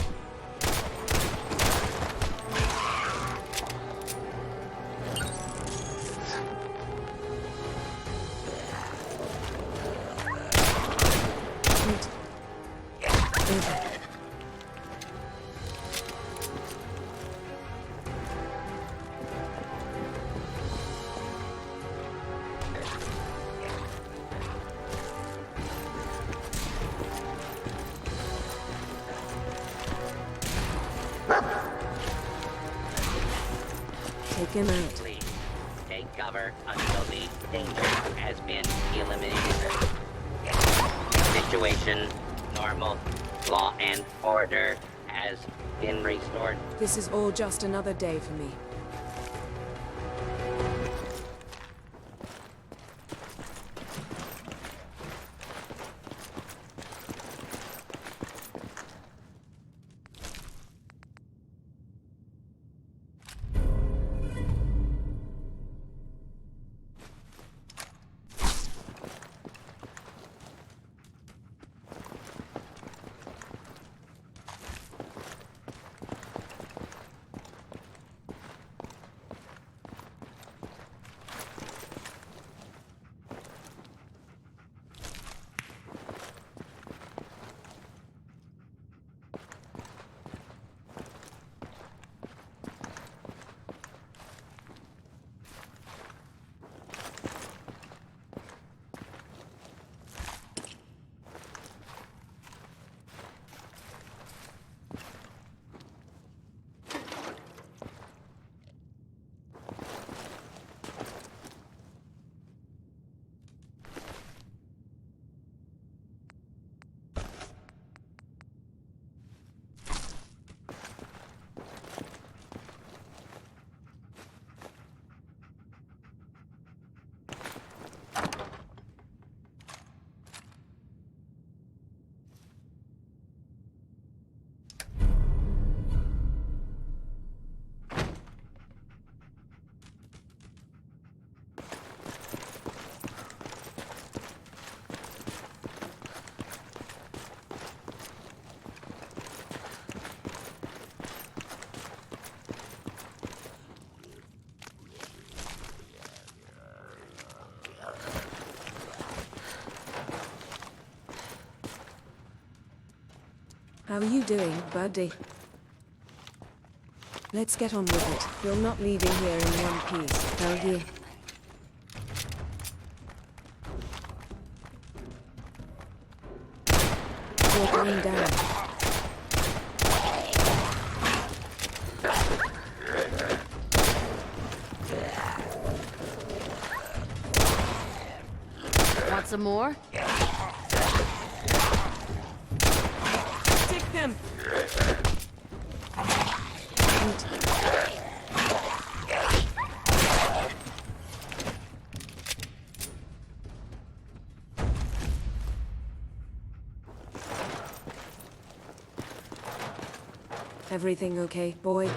S1: Take him out.
S6: Please take cover until the danger has been eliminated. Situation normal. Law and order has been restored.
S1: This is all just another day for me. How are you doing, buddy? Let's get on with it. You're not leaving here in one piece, are you? You're going down.
S5: Want some more?
S1: Take them! Everything okay, boy?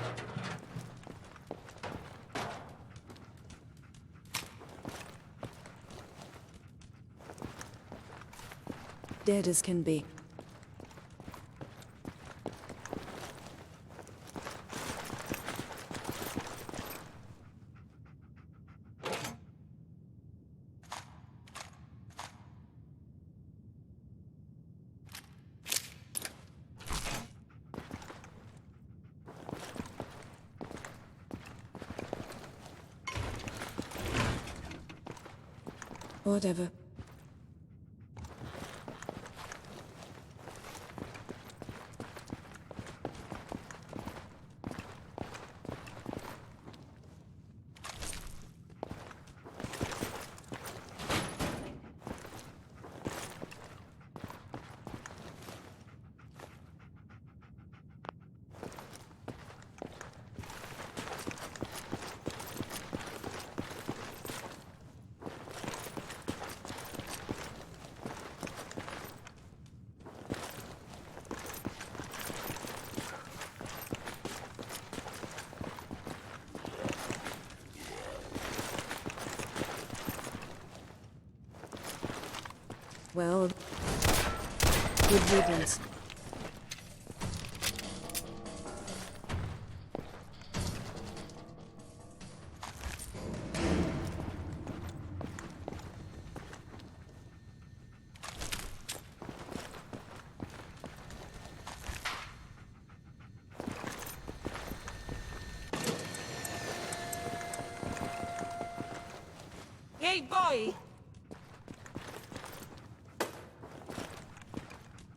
S1: Dead as can be. Whatever. Well, good riddance.
S19: Hey, boy!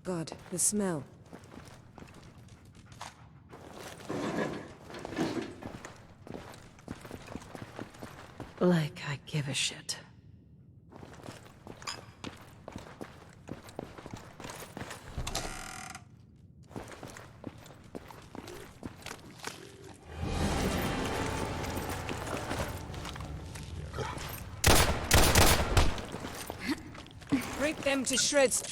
S1: God, the smell.
S5: Like I give a shit.
S1: Break them to shreds.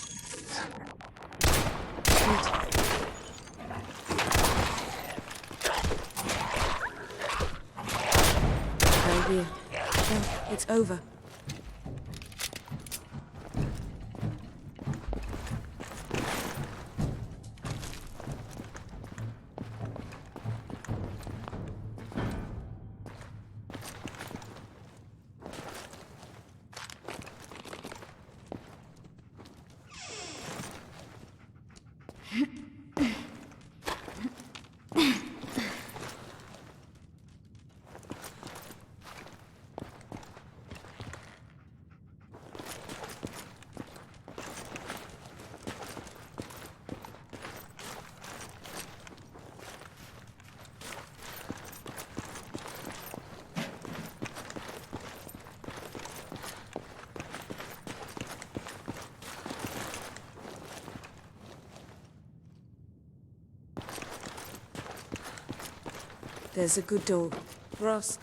S1: Here. Oh, it's over. There's a good door. Ross.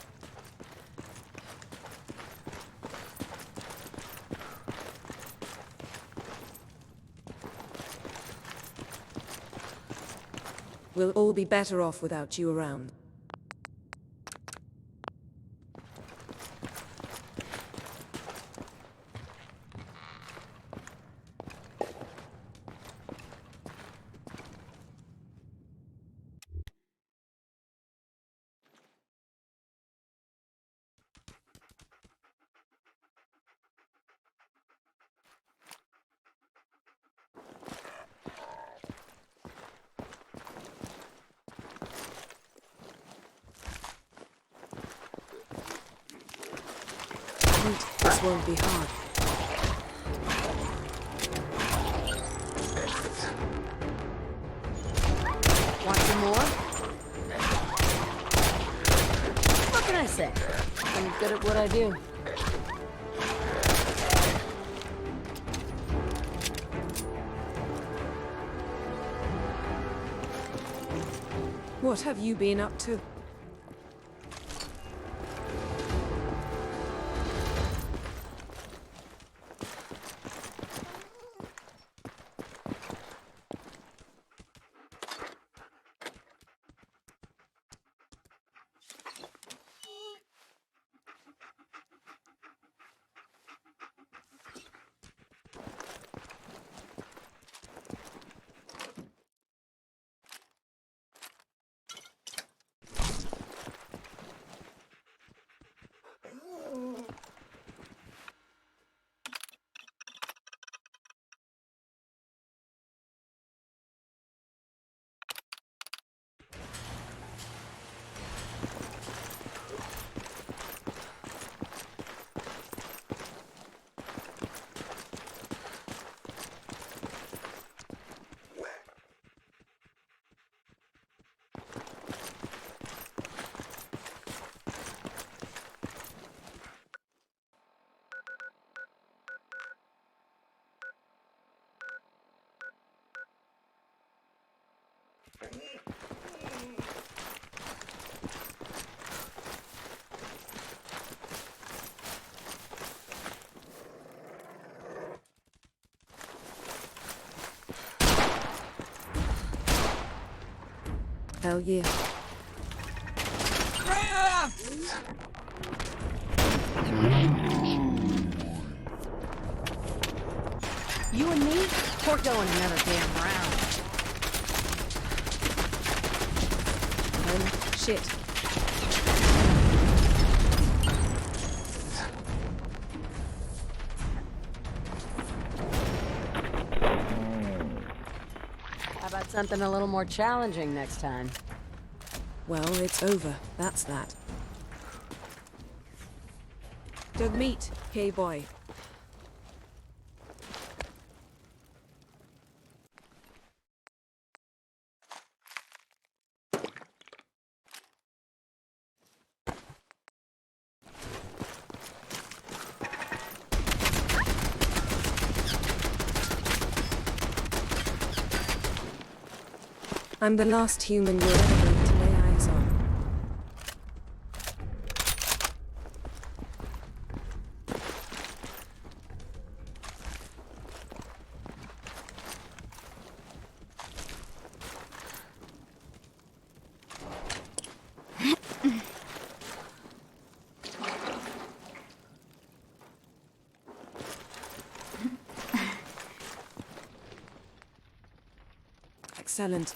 S1: We'll all be better off without you around. Sweet, this won't be hard.
S5: Want some more? What can I say? I'm good at what I do.
S1: What have you been up to? Hell yeah.
S5: You and me? We're going another damn round.
S1: Shit.
S5: How about something a little more challenging next time?
S1: Well, it's over. That's that. Dug meat, K-boy. I'm the last human you're ever going to lay eyes on. Excellent.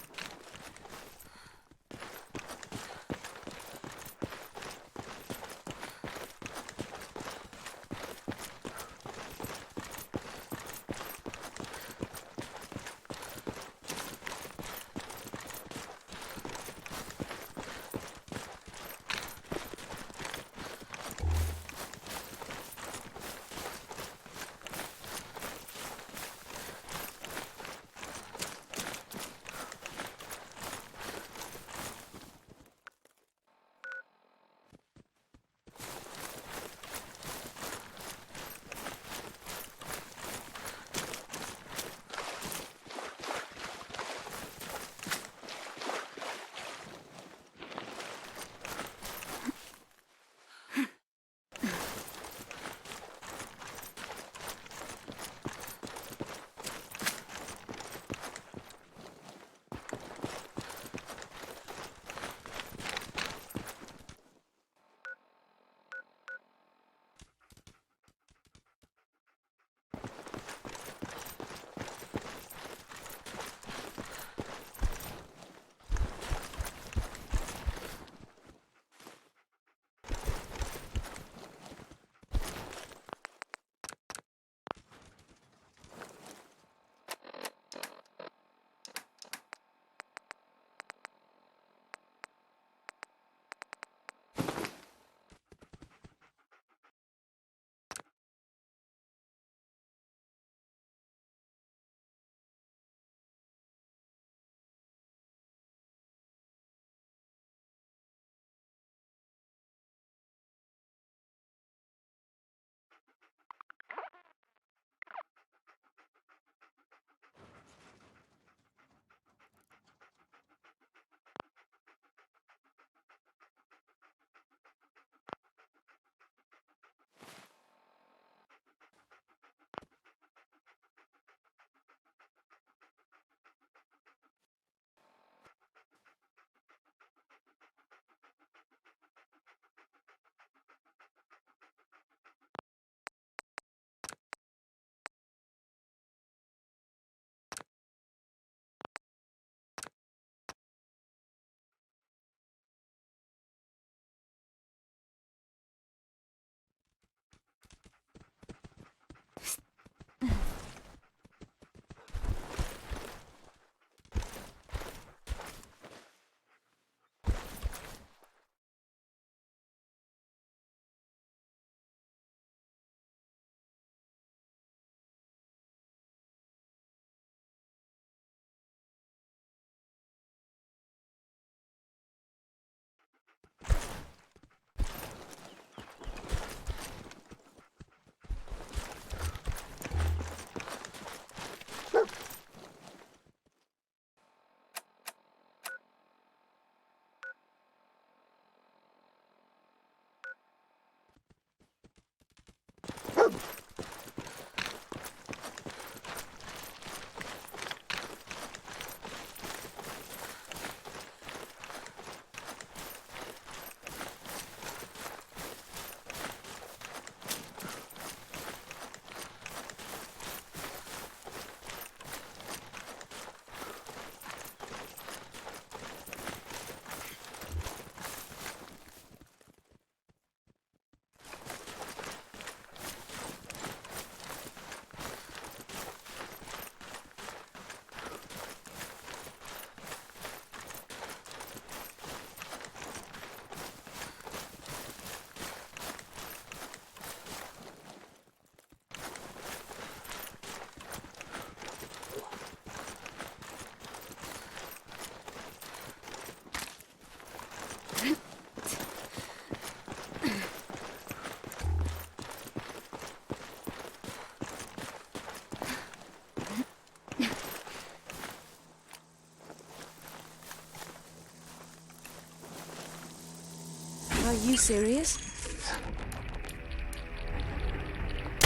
S1: Are you serious?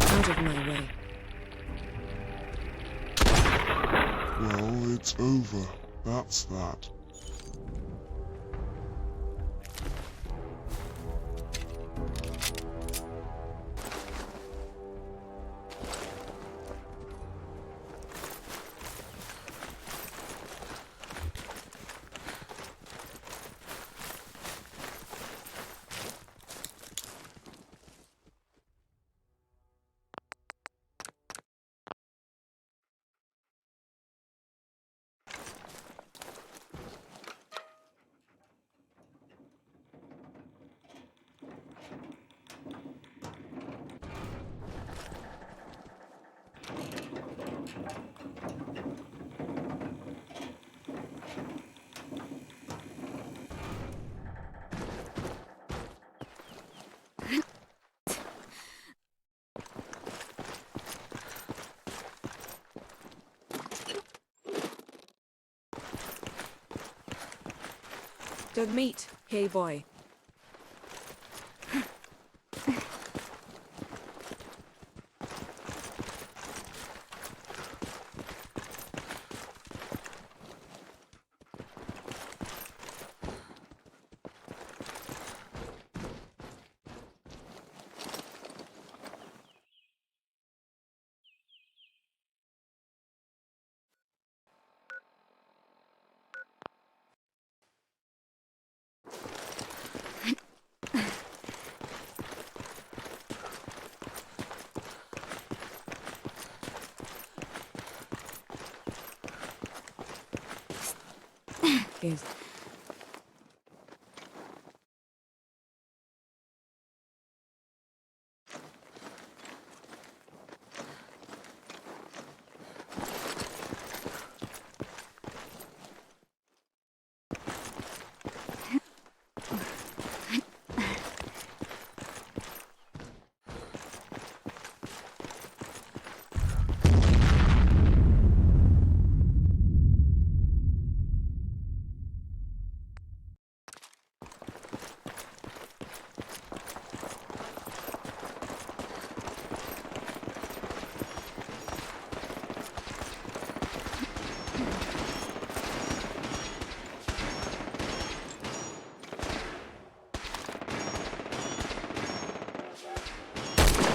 S1: Out of my way.
S20: Well, it's over. That's that.
S1: Don't meet, hey boy. Is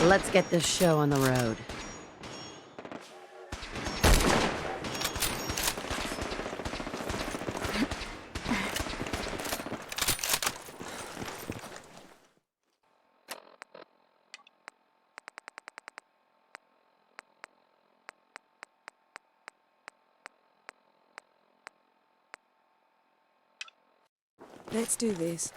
S5: Let's get this show on the road.
S1: let's do this.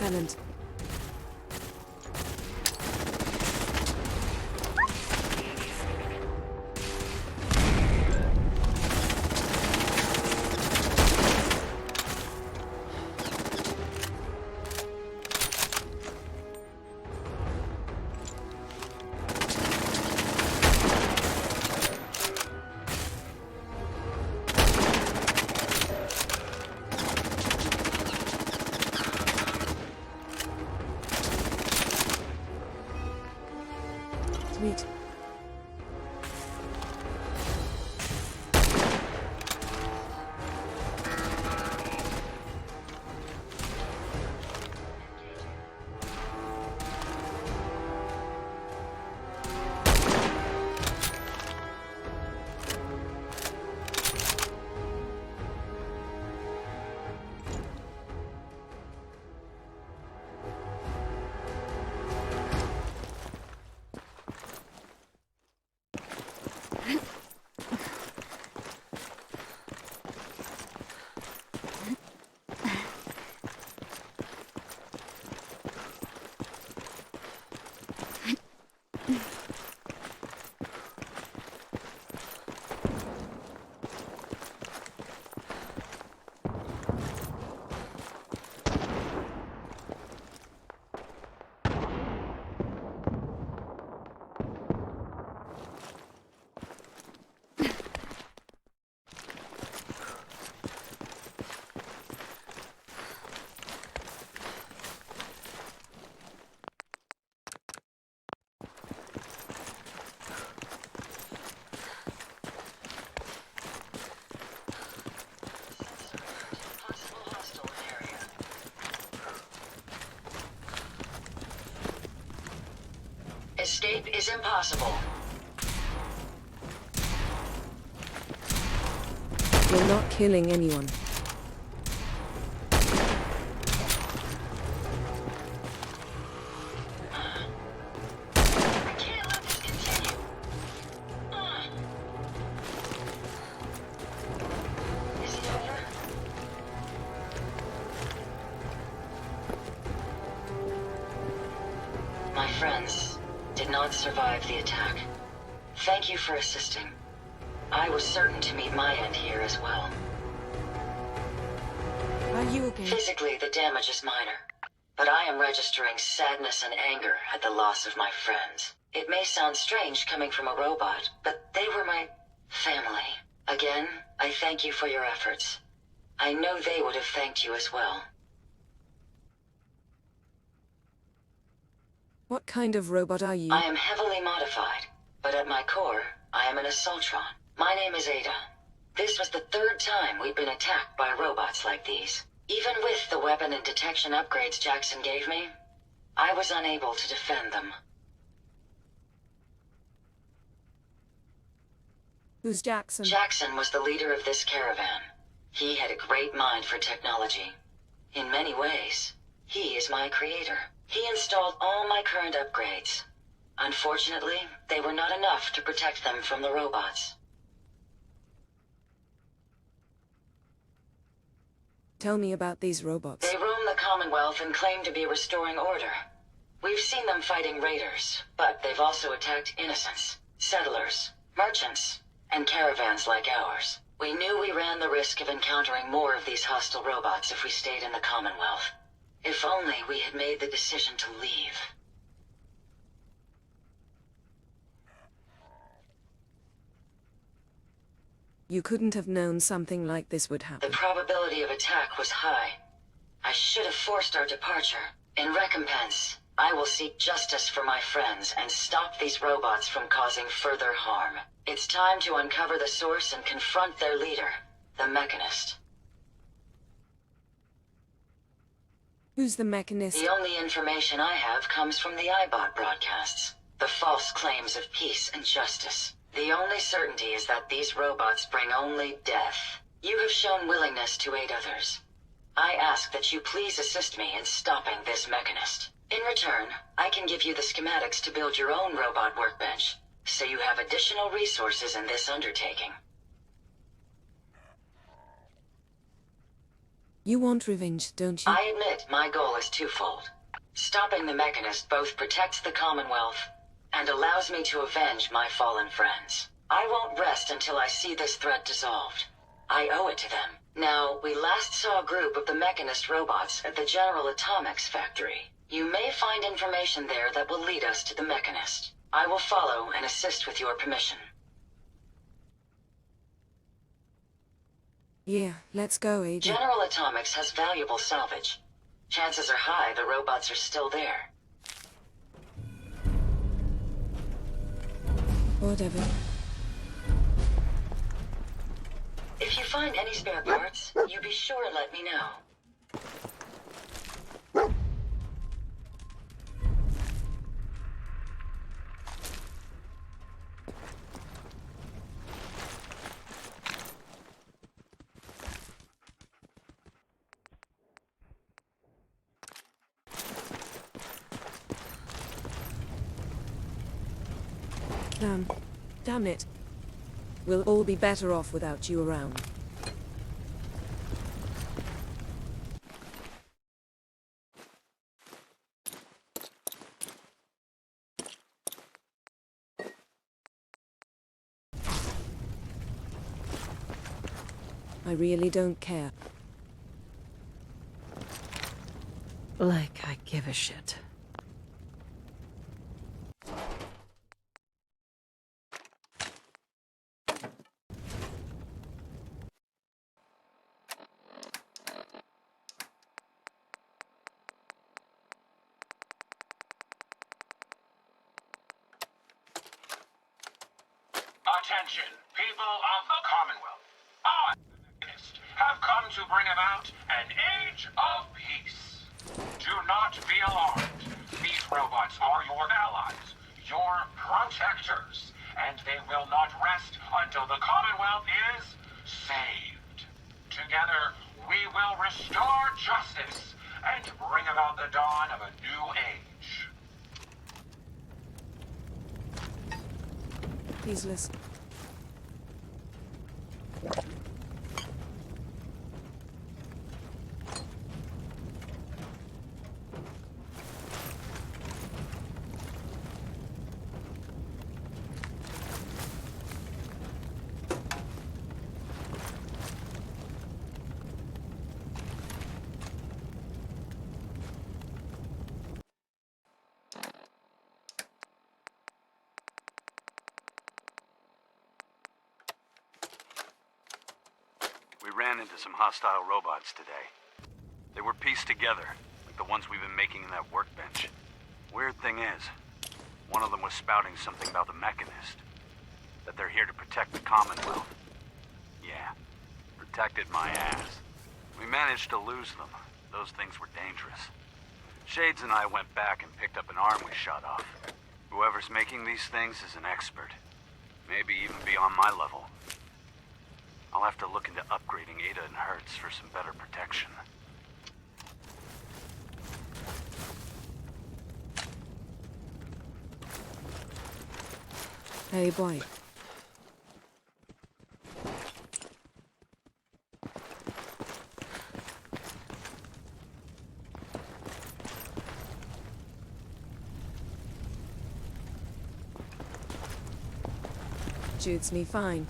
S1: Excellent.
S21: Escape is impossible.
S1: You're not killing anyone.
S21: My friends did not survive the attack. Thank you for assisting. I was certain to meet my end here as well.
S1: Are you okay?
S21: Physically, the damage is minor, but I am registering sadness and anger at the loss of my friends. It may sound strange coming from a robot, but they were my family. Again, I thank you for your efforts. I know they would have thanked you as well.
S1: What kind of robot are you?
S21: I am heavily modified, but at my core, I am an Assaultron. My name is Ada. This was the third time we've been attacked by robots like these. Even with the weapon and detection upgrades Jackson gave me, I was unable to defend them.
S1: Who's Jackson?
S21: Jackson was the leader of this caravan. He had a great mind for technology. In many ways, he is my creator. He installed all my current upgrades. Unfortunately, they were not enough to protect them from the robots.
S1: Tell me about these robots.
S21: They roam the Commonwealth and claim to be restoring order. We've seen them fighting raiders, but they've also attacked innocents, settlers, merchants, and caravans like ours. We knew we ran the risk of encountering more of these hostile robots if we stayed in the Commonwealth. If only we had made the decision to leave.
S1: You couldn't have known something like this would happen.
S21: The probability of attack was high. I should have forced our departure. In recompense, I will seek justice for my friends and stop these robots from causing further harm. It's time to uncover the source and confront their leader, the Mechanist.
S1: Who's the Mechanist?
S21: The only information I have comes from the iBot broadcasts. The false claims of peace and justice. The only certainty is that these robots bring only death. You have shown willingness to aid others. I ask that you please assist me in stopping this Mechanist. In return, I can give you the schematics to build your own robot workbench, so you have additional resources in this undertaking.
S1: You want revenge, don't you?
S21: I admit my goal is twofold. Stopping the Mechanist both protects the Commonwealth and allows me to avenge my fallen friends. I won't rest until I see this threat dissolved. I owe it to them. Now, we last saw a group of the Mechanist robots at the General Atomics factory. You may find information there that will lead us to the Mechanist. I will follow and assist with your permission.
S1: Yeah, let's go, Ada.
S21: General Atomics has valuable salvage. Chances are high the robots are still there.
S1: Whatever.
S21: If you find any spare parts, you be sure to let me know.
S1: Damn it. We'll all be better off without you around. I really don't care.
S5: Like I give a shit.
S22: Attention, people of the Commonwealth. I have come to bring about an age of peace. Do not be alarmed. These robots are your allies. your protectors, and they will not rest until the Commonwealth is saved. Together, we will restore justice and bring about the dawn of a new age.
S1: Please listen.
S7: We ran into some hostile robots today. They were pieced together, like the ones we've been making in that workbench. Weird thing is, one of them was spouting something about the Mechanist. That they're here to protect the Commonwealth. Yeah, protected my ass. We managed to lose them. Those things were dangerous. Shades and I went back and picked up an arm we shot off. Whoever's making these things is an expert. Maybe even beyond my level. I'll have to look into upgrading Ada and Hertz for some better protection.
S1: Hey, boy. Shoots me fine.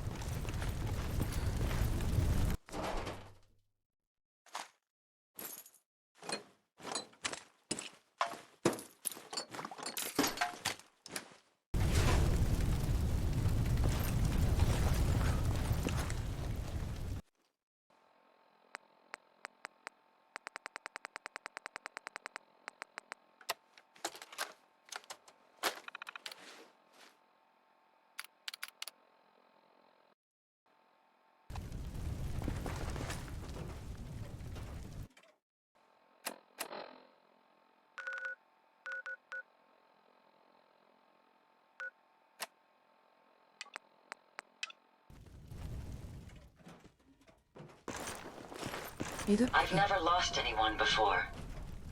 S21: I've never lost anyone before.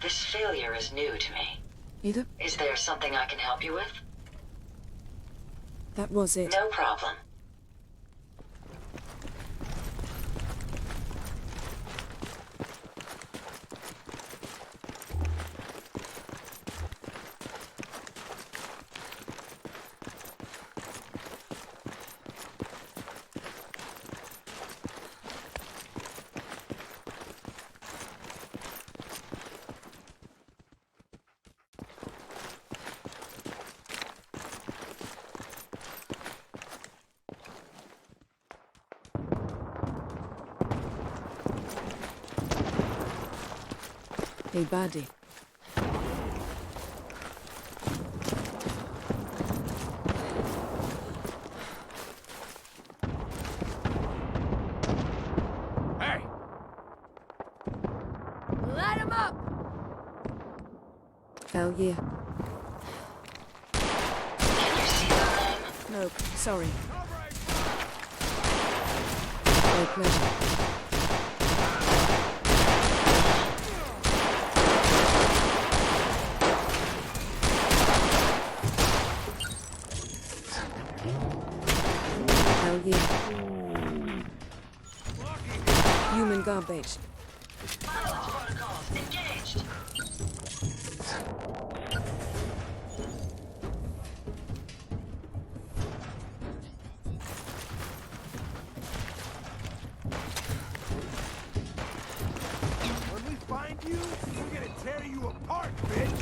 S21: This failure is new to me. Is there something I can help you with?
S1: That was it.
S21: No problem.
S1: Hey, baddie.
S9: Hey!
S5: Light him up!
S1: Hell yeah.
S21: Can you see the name?
S1: Nope, sorry. No pleasure. Hell yeah. Human garbage.
S21: Pilot protocols engaged.
S9: When we find you, we're gonna tear you apart, bitch!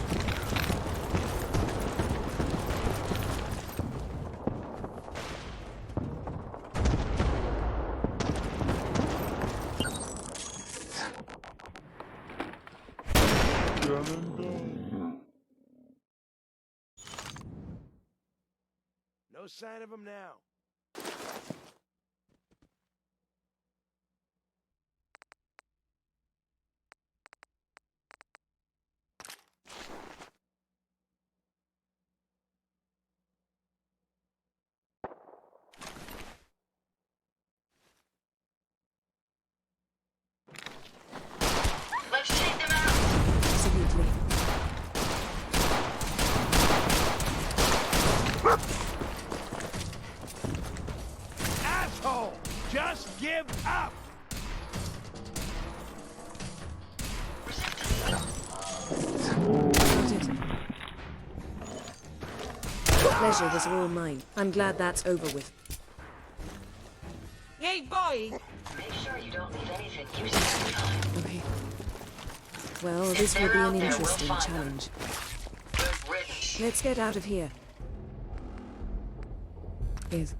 S9: No sign of him now.
S10: just give up!
S1: Pleasure was all mine. I'm glad that's over with.
S19: Yay, boy!
S21: Make sure you don't leave anything useful behind.
S1: Okay. Well, this will be an interesting challenge. Let's get out of here. Yes.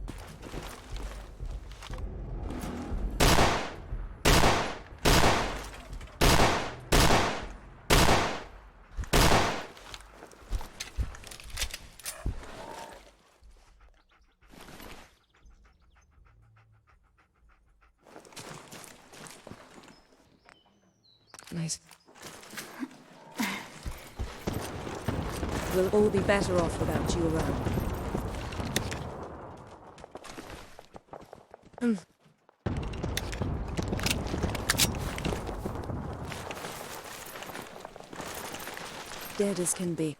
S1: Nice. We'll all be better off without you around. Dead as can be.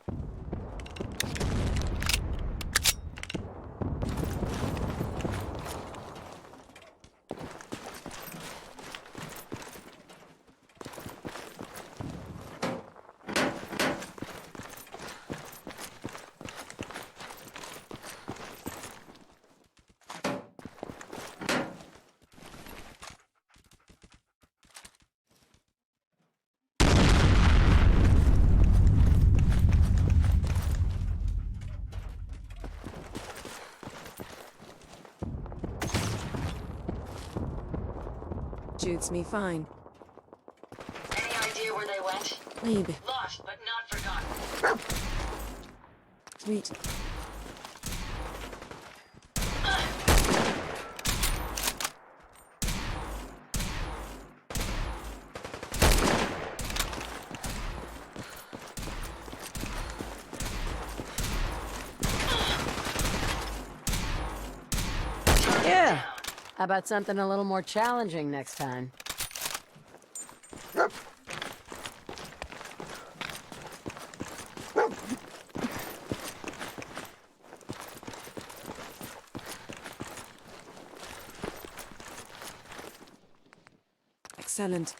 S1: Shoots me fine.
S21: Any idea where they went?
S1: Maybe.
S21: Lost, but not forgotten.
S1: Sweet.
S5: Yeah. How about something a little more challenging next time?
S1: Excellent.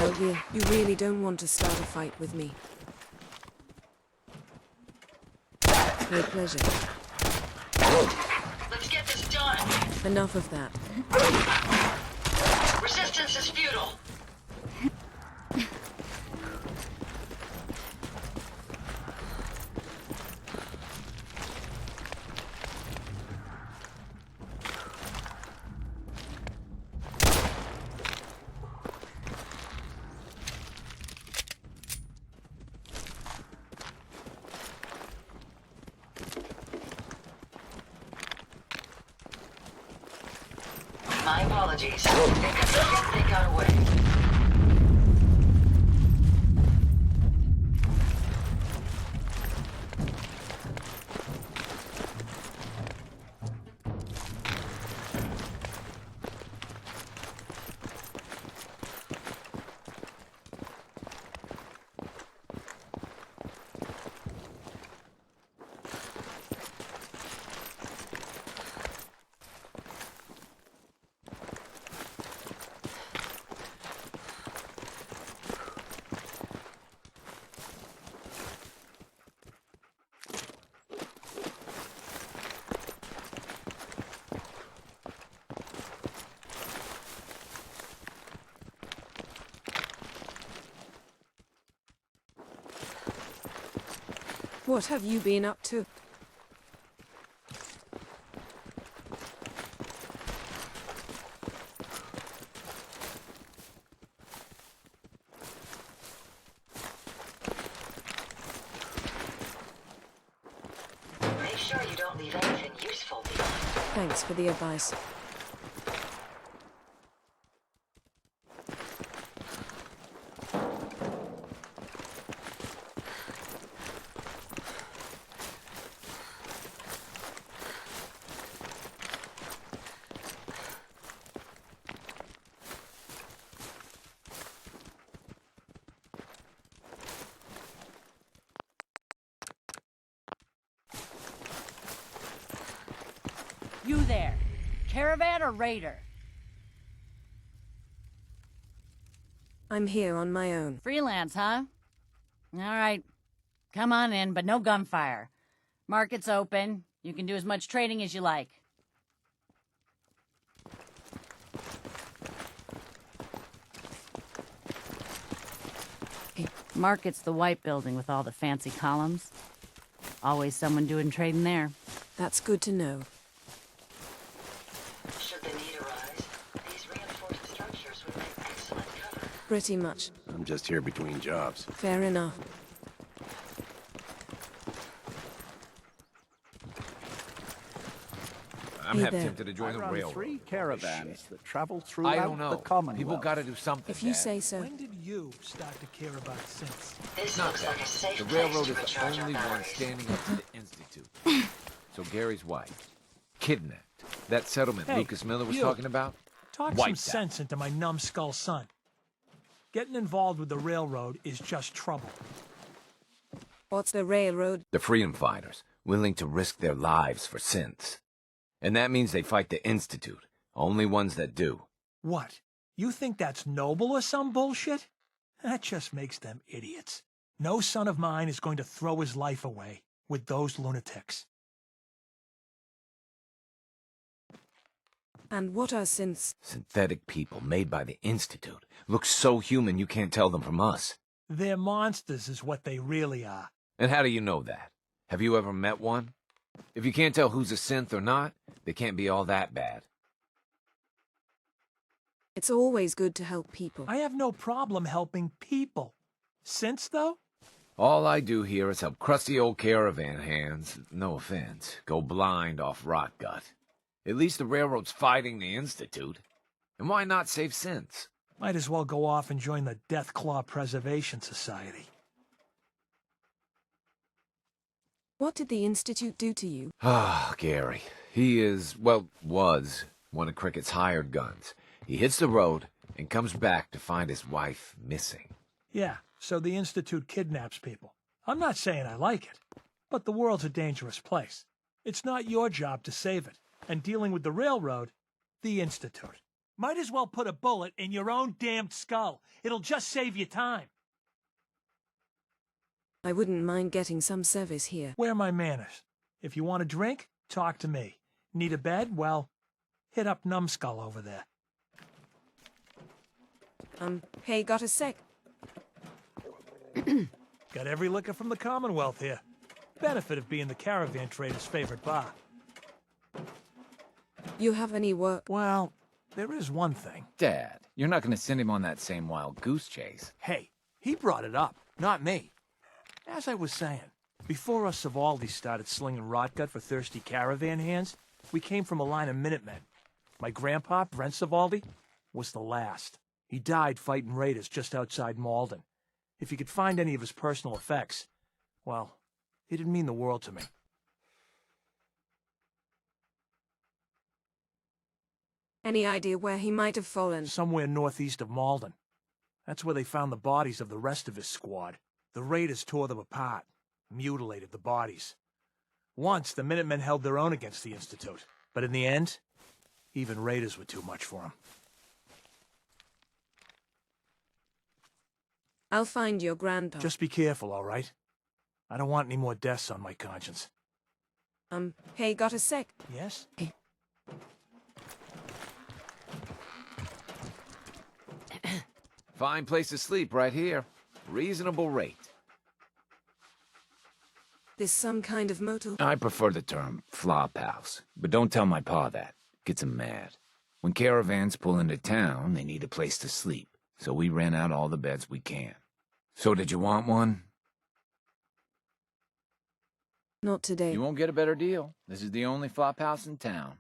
S1: Oh dear, you really don't want to start a fight with me. No pleasure.
S21: Let's get this done.
S1: Enough of that.
S21: Resistance is futile. My apologies. They got away.
S1: What have you been up to?
S21: Make sure you don't leave anything useful behind.
S1: Thanks for the advice.
S4: You there. Caravan or raider?
S1: I'm here on my own.
S4: Freelance, huh? All right. Come on in, but no gunfire. Market's open. You can do as much trading as you like. Market's the white building with all the fancy columns. Always someone doing trading there.
S1: That's good to know.
S21: Should the need arise, these reinforced structures would make excellent cover.
S1: Pretty much.
S10: I'm just here between jobs.
S1: Fair enough.
S11: I'm
S1: Hey
S11: half
S1: there.
S11: tempted to join
S23: I
S11: the
S23: run
S11: railroad.
S23: 3 caravans that travel
S11: I
S23: throughout
S11: don't know.
S23: the Commonwealth.
S11: People gotta do something.
S1: If you
S11: Dad.
S1: say so.
S9: When did you start to care about synths?
S21: This
S11: Not
S21: looks
S11: that.
S21: like a safe
S11: The
S21: place
S11: railroad
S21: to
S11: is the
S21: recharge our
S11: only one
S21: batteries.
S11: standing up to the Institute. So Gary's wife, kidnapped. That settlement
S9: Hey,
S11: Lucas Miller was
S9: you.
S11: talking about,
S9: Talk some
S11: wiped out.
S9: sense into my numbskull son. Getting involved with the railroad is just trouble.
S1: What's the railroad?
S11: The freedom fighters, willing to risk their lives for synths. And that means they fight the Institute. Only ones that do.
S9: What? You think that's noble or some bullshit? That just makes them idiots. No son of mine is going to throw his life away with those lunatics.
S1: And what are synths?
S11: Synthetic people made by the Institute. Look so human you can't tell them from us.
S9: They're monsters is what they really are.
S11: And how do you know that? Have you ever met one? If you can't tell who's a synth or not, they can't be all that bad.
S1: It's always good to help people.
S9: I have no problem helping people. Synths, though?
S11: All I do here is help crusty old caravan hands, no offense, go blind off rot gut. At least the railroad's fighting the Institute. And why not save synths?
S9: Might as well go off and join the Deathclaw Preservation Society.
S1: What did the Institute do to you?
S11: Ah, Gary. He is, well, was one of Cricket's hired guns. He hits the road and comes back to find his wife missing.
S9: Yeah, so the Institute kidnaps people. I'm not saying I like it, but the world's a dangerous place. It's not your job to save it. And dealing with the railroad, the Institute. Might as well put a bullet in your own damned skull. It'll just save you time.
S1: I wouldn't mind getting some service here.
S9: Where are my manners? If you want a drink, talk to me. Need a bed? Well, hit up Numbskull over there.
S1: Hey, got a sec?
S9: Got every liquor from the Commonwealth here. Benefit of being the caravan trader's favorite bar.
S1: You have any work?
S9: Well, there is one thing.
S11: Dad, you're not going to send him on that same wild goose chase.
S9: Hey, he brought it up, not me. As I was saying, before us Savaldis started slinging rotgut for thirsty caravan hands, we came from a line of Minutemen. My grandpa, Brent Savaldi, was the last. He died fighting raiders just outside Malden. If you could find any of his personal effects, well, it didn't mean the world to me.
S1: Any idea where he might have fallen?
S9: Somewhere northeast of Malden. That's where they found the bodies of the rest of his squad. The raiders tore them apart, mutilated the bodies. Once, the Minutemen held their own against the Institute. But in the end, even raiders were too much for them.
S1: I'll find your grandpa.
S9: Just be careful, all right? I don't want any more deaths on my conscience.
S1: Hey, got a sec?
S9: Yes?
S11: Fine place to sleep right here. Reasonable rate.
S1: This some kind of motel?
S11: I prefer the term flop house, but don't tell my pa that. Gets him mad. When caravans pull into town, they need a place to sleep, so we rent out all the beds we can. So did you want one?
S1: Not today.
S11: You won't get a better deal. This is the only flop house in town.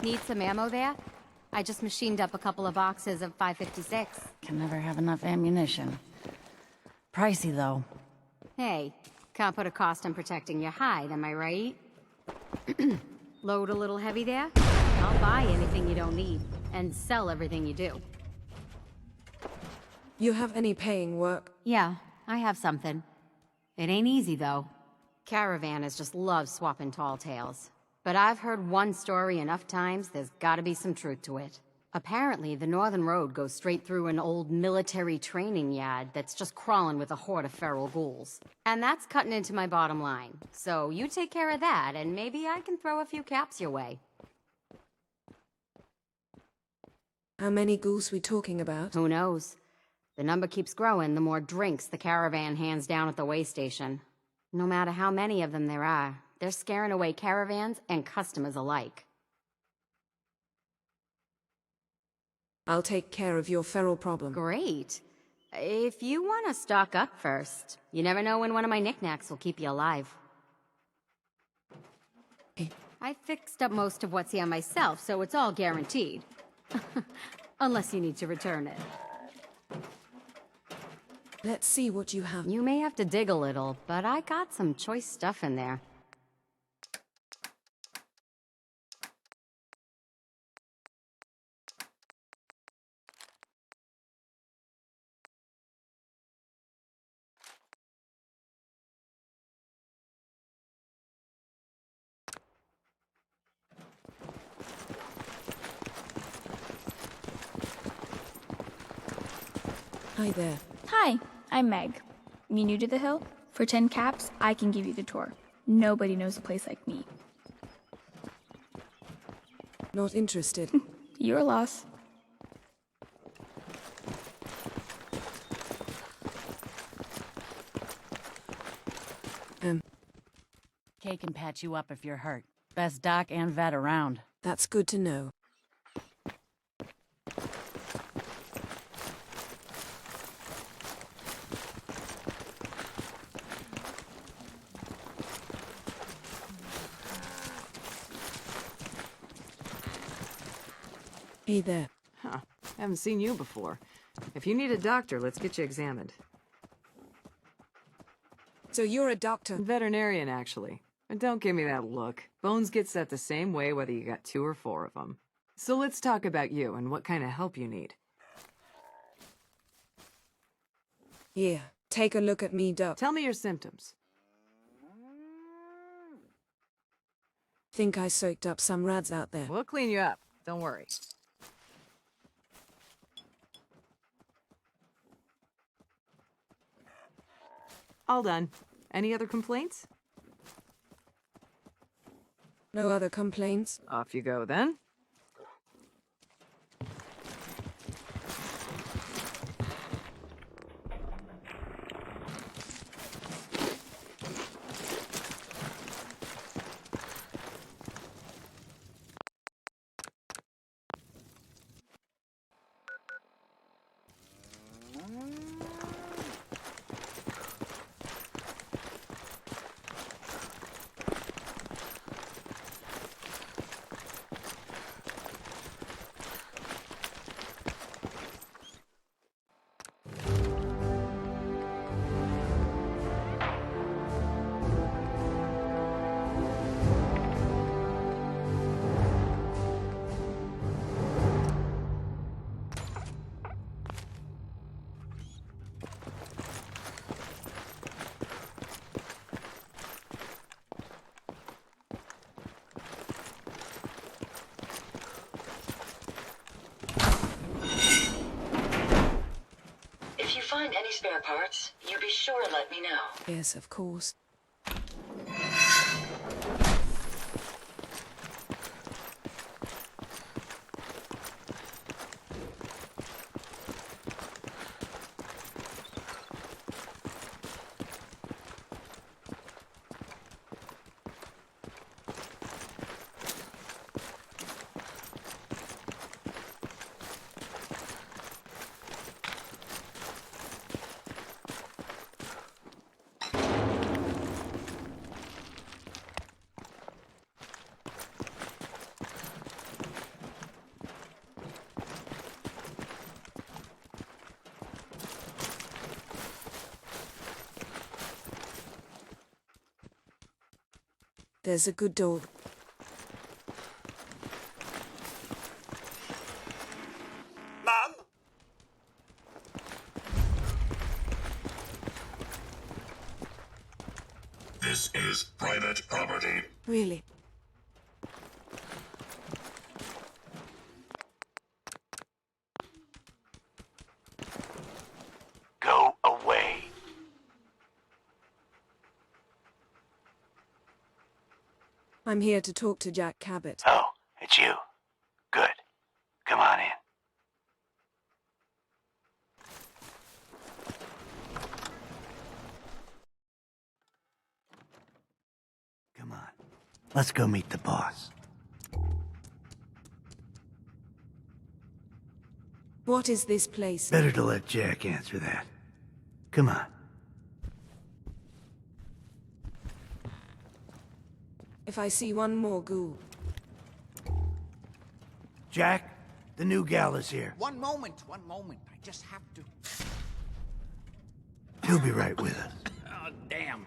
S8: Need some ammo there? I just machined up a couple of boxes of 5.56.
S4: Can never have enough ammunition. Pricey, though.
S8: Hey, can't put a cost on protecting your hide, am I right? Load a little heavy there? I'll buy anything you don't need, and sell everything you do.
S1: You have any paying work?
S8: Yeah, I have something. It ain't easy, though. Caravanners just love swapping tall tales. But I've heard one story enough times, there's gotta be some truth to it. Apparently, the Northern Road goes straight through an old military training yard that's just crawling with a horde of feral ghouls. And that's cutting into my bottom line. So you take care of that, and maybe I can throw a few caps your way.
S1: How many ghouls we talking about?
S8: Who knows? The number keeps growing the more drinks the caravan hands down at the way station. No matter how many of them there are, they're scaring away caravans and customers alike.
S1: I'll take care of your feral problem.
S8: Great. If you want to stock up first, you never know when one of my knickknacks will keep you alive. I fixed up most of what's here myself, so it's all guaranteed. Unless you need to return it.
S1: Let's see what you have.
S8: You may have to dig a little, but I got some choice stuff in there.
S1: Hi there.
S12: Hi, I'm Meg. You new to the hill? For 10 caps, I can give you the tour. Nobody knows a place like me.
S1: Not interested.
S12: Your loss.
S4: Kay can patch you up if you're hurt. Best doc and vet around.
S1: That's good to know. Hey there.
S5: Huh. Haven't seen you before. If you need a doctor, let's get you examined.
S1: So you're a doctor?
S5: Veterinarian, actually. And don't give me that look. Bones get set the same way whether you got 2 or 4 of them. So let's talk about you and what kind of help you need.
S1: Yeah, take a look at me, Doc.
S5: Tell me your symptoms.
S1: Think I soaked up some rads out there.
S5: We'll clean you up. Don't worry. All done. Any other complaints?
S1: No other complaints?
S5: Off you go, then.
S21: find any spare parts, you be sure to let me know.
S1: Yes, of course. There's a good door.
S17: Mom? This is private property.
S1: Really?
S17: Go away.
S1: I'm here to talk to Jack Cabot.
S14: Oh, it's you. Good. Come on in. Come on. Let's go meet the boss.
S1: What is this place?
S14: Better to let Jack answer that. Come on.
S1: If I see one more ghoul.
S14: Jack, the new gal is here.
S16: One moment. I just have to...
S14: She'll be right with us.
S16: Oh, damn.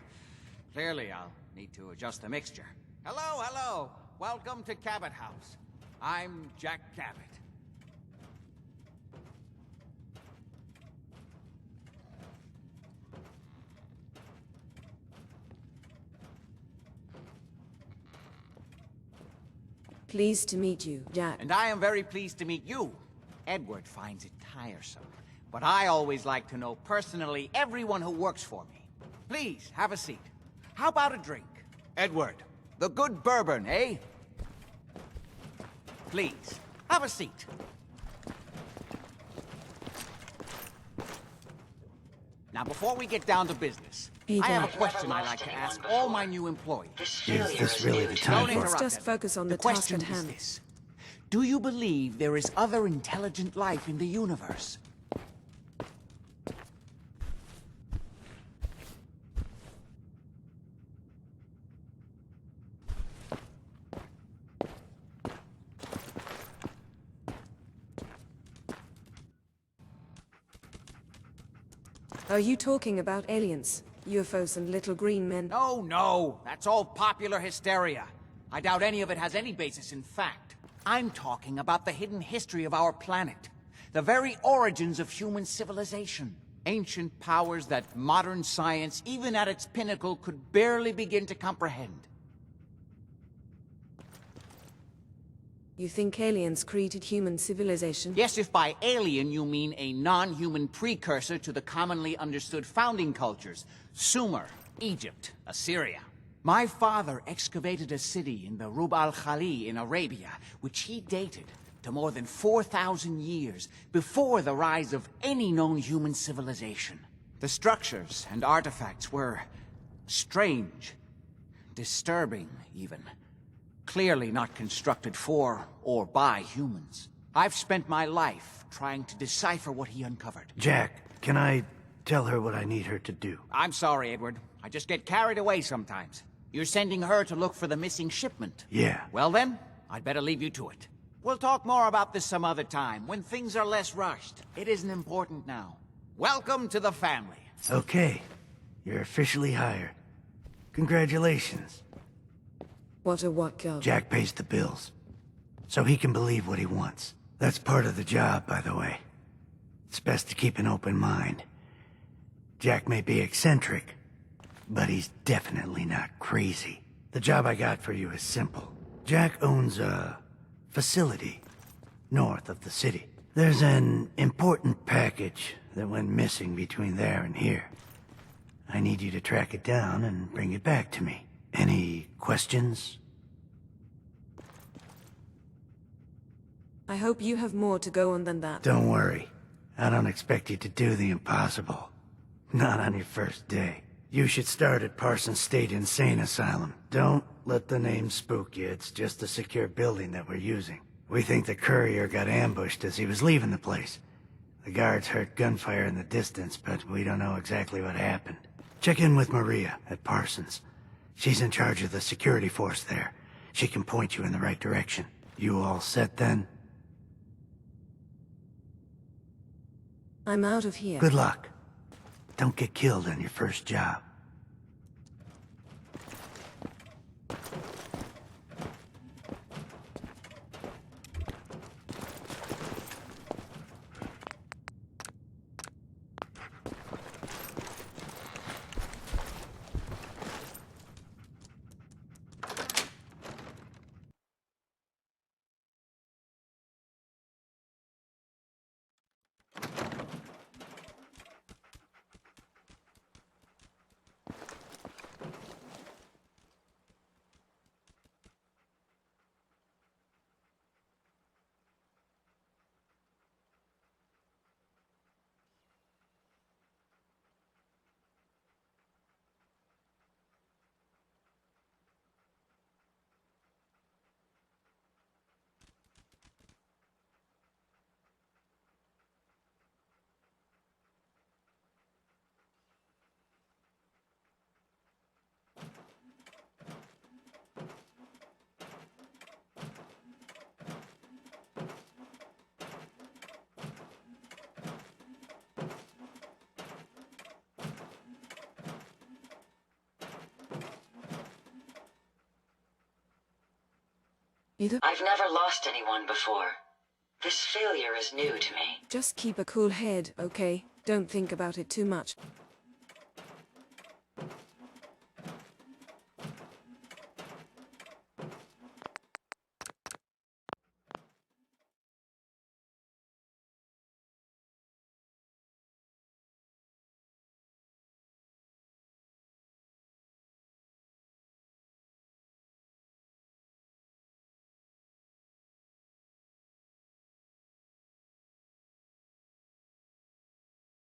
S16: Clearly, I'll need to adjust the mixture. Hello. Welcome to Cabot House. I'm Jack Cabot.
S1: Pleased to meet you, Jack.
S16: And I am very pleased to meet you. Edward finds it tiresome, but I always like to know personally everyone who works for me. Please, have a seat. How about a drink? Edward, the good bourbon, eh? Please, have a seat. Now, before we get down to business, I have a question I like to ask all my new employees.
S14: Is this really the time for
S1: Let's just focus on the task at hand.
S16: This. Do you believe there is other intelligent life in the universe?
S1: Are you talking about aliens, UFOs and little green men?
S16: No. That's all popular hysteria. I doubt any of it has any basis in fact. I'm talking about the hidden history of our planet. The very origins of human civilization. Ancient powers that modern science, even at its pinnacle, could barely begin to comprehend.
S1: You think aliens created human civilization?
S16: Yes, if by alien you mean a non-human precursor to the commonly understood founding cultures. Sumer, Egypt, Assyria. My father excavated a city in the Rub al-Khali in Arabia, which he dated to more than 4,000 years before the rise of any known human civilization. The structures and artifacts were strange, disturbing even. Clearly not constructed for or by humans. I've spent my life trying to decipher what he uncovered.
S14: Jack, can I tell her what I need her to do?
S16: I'm sorry, Edward. I just get carried away sometimes. You're sending her to look for the missing shipment.
S14: Yeah.
S16: Well then, I'd better leave you to it. We'll talk more about this some other time, when things are less rushed. It isn't important now. Welcome to the family.
S14: Okay. You're officially hired. Congratulations.
S1: What a what girl?
S14: Jack pays the bills, so he can believe what he wants. That's part of the job, by the way. It's best to keep an open mind. Jack may be eccentric, but he's definitely not crazy. The job I got for you is simple. Jack owns a facility north of the city. There's an important package that went missing between there and here. I need you to track it down and bring it back to me. Any questions?
S1: I hope you have more to go on than that.
S14: Don't worry. I don't expect you to do the impossible. Not on your first day. You should start at Parsons State Insane Asylum. Don't let the name spook you. It's just a secure building that we're using. We think the courier got ambushed as he was leaving the place. The guards heard gunfire in the distance, but we don't know exactly what happened. Check in with Maria at Parsons. She's in charge of the security force there. She can point you in the right direction. You all set then?
S1: I'm out of here.
S14: Good luck. Don't get killed on your first job.
S21: I've never lost anyone before. This failure is new to me.
S1: Just keep a cool head, okay? Don't think about it too much.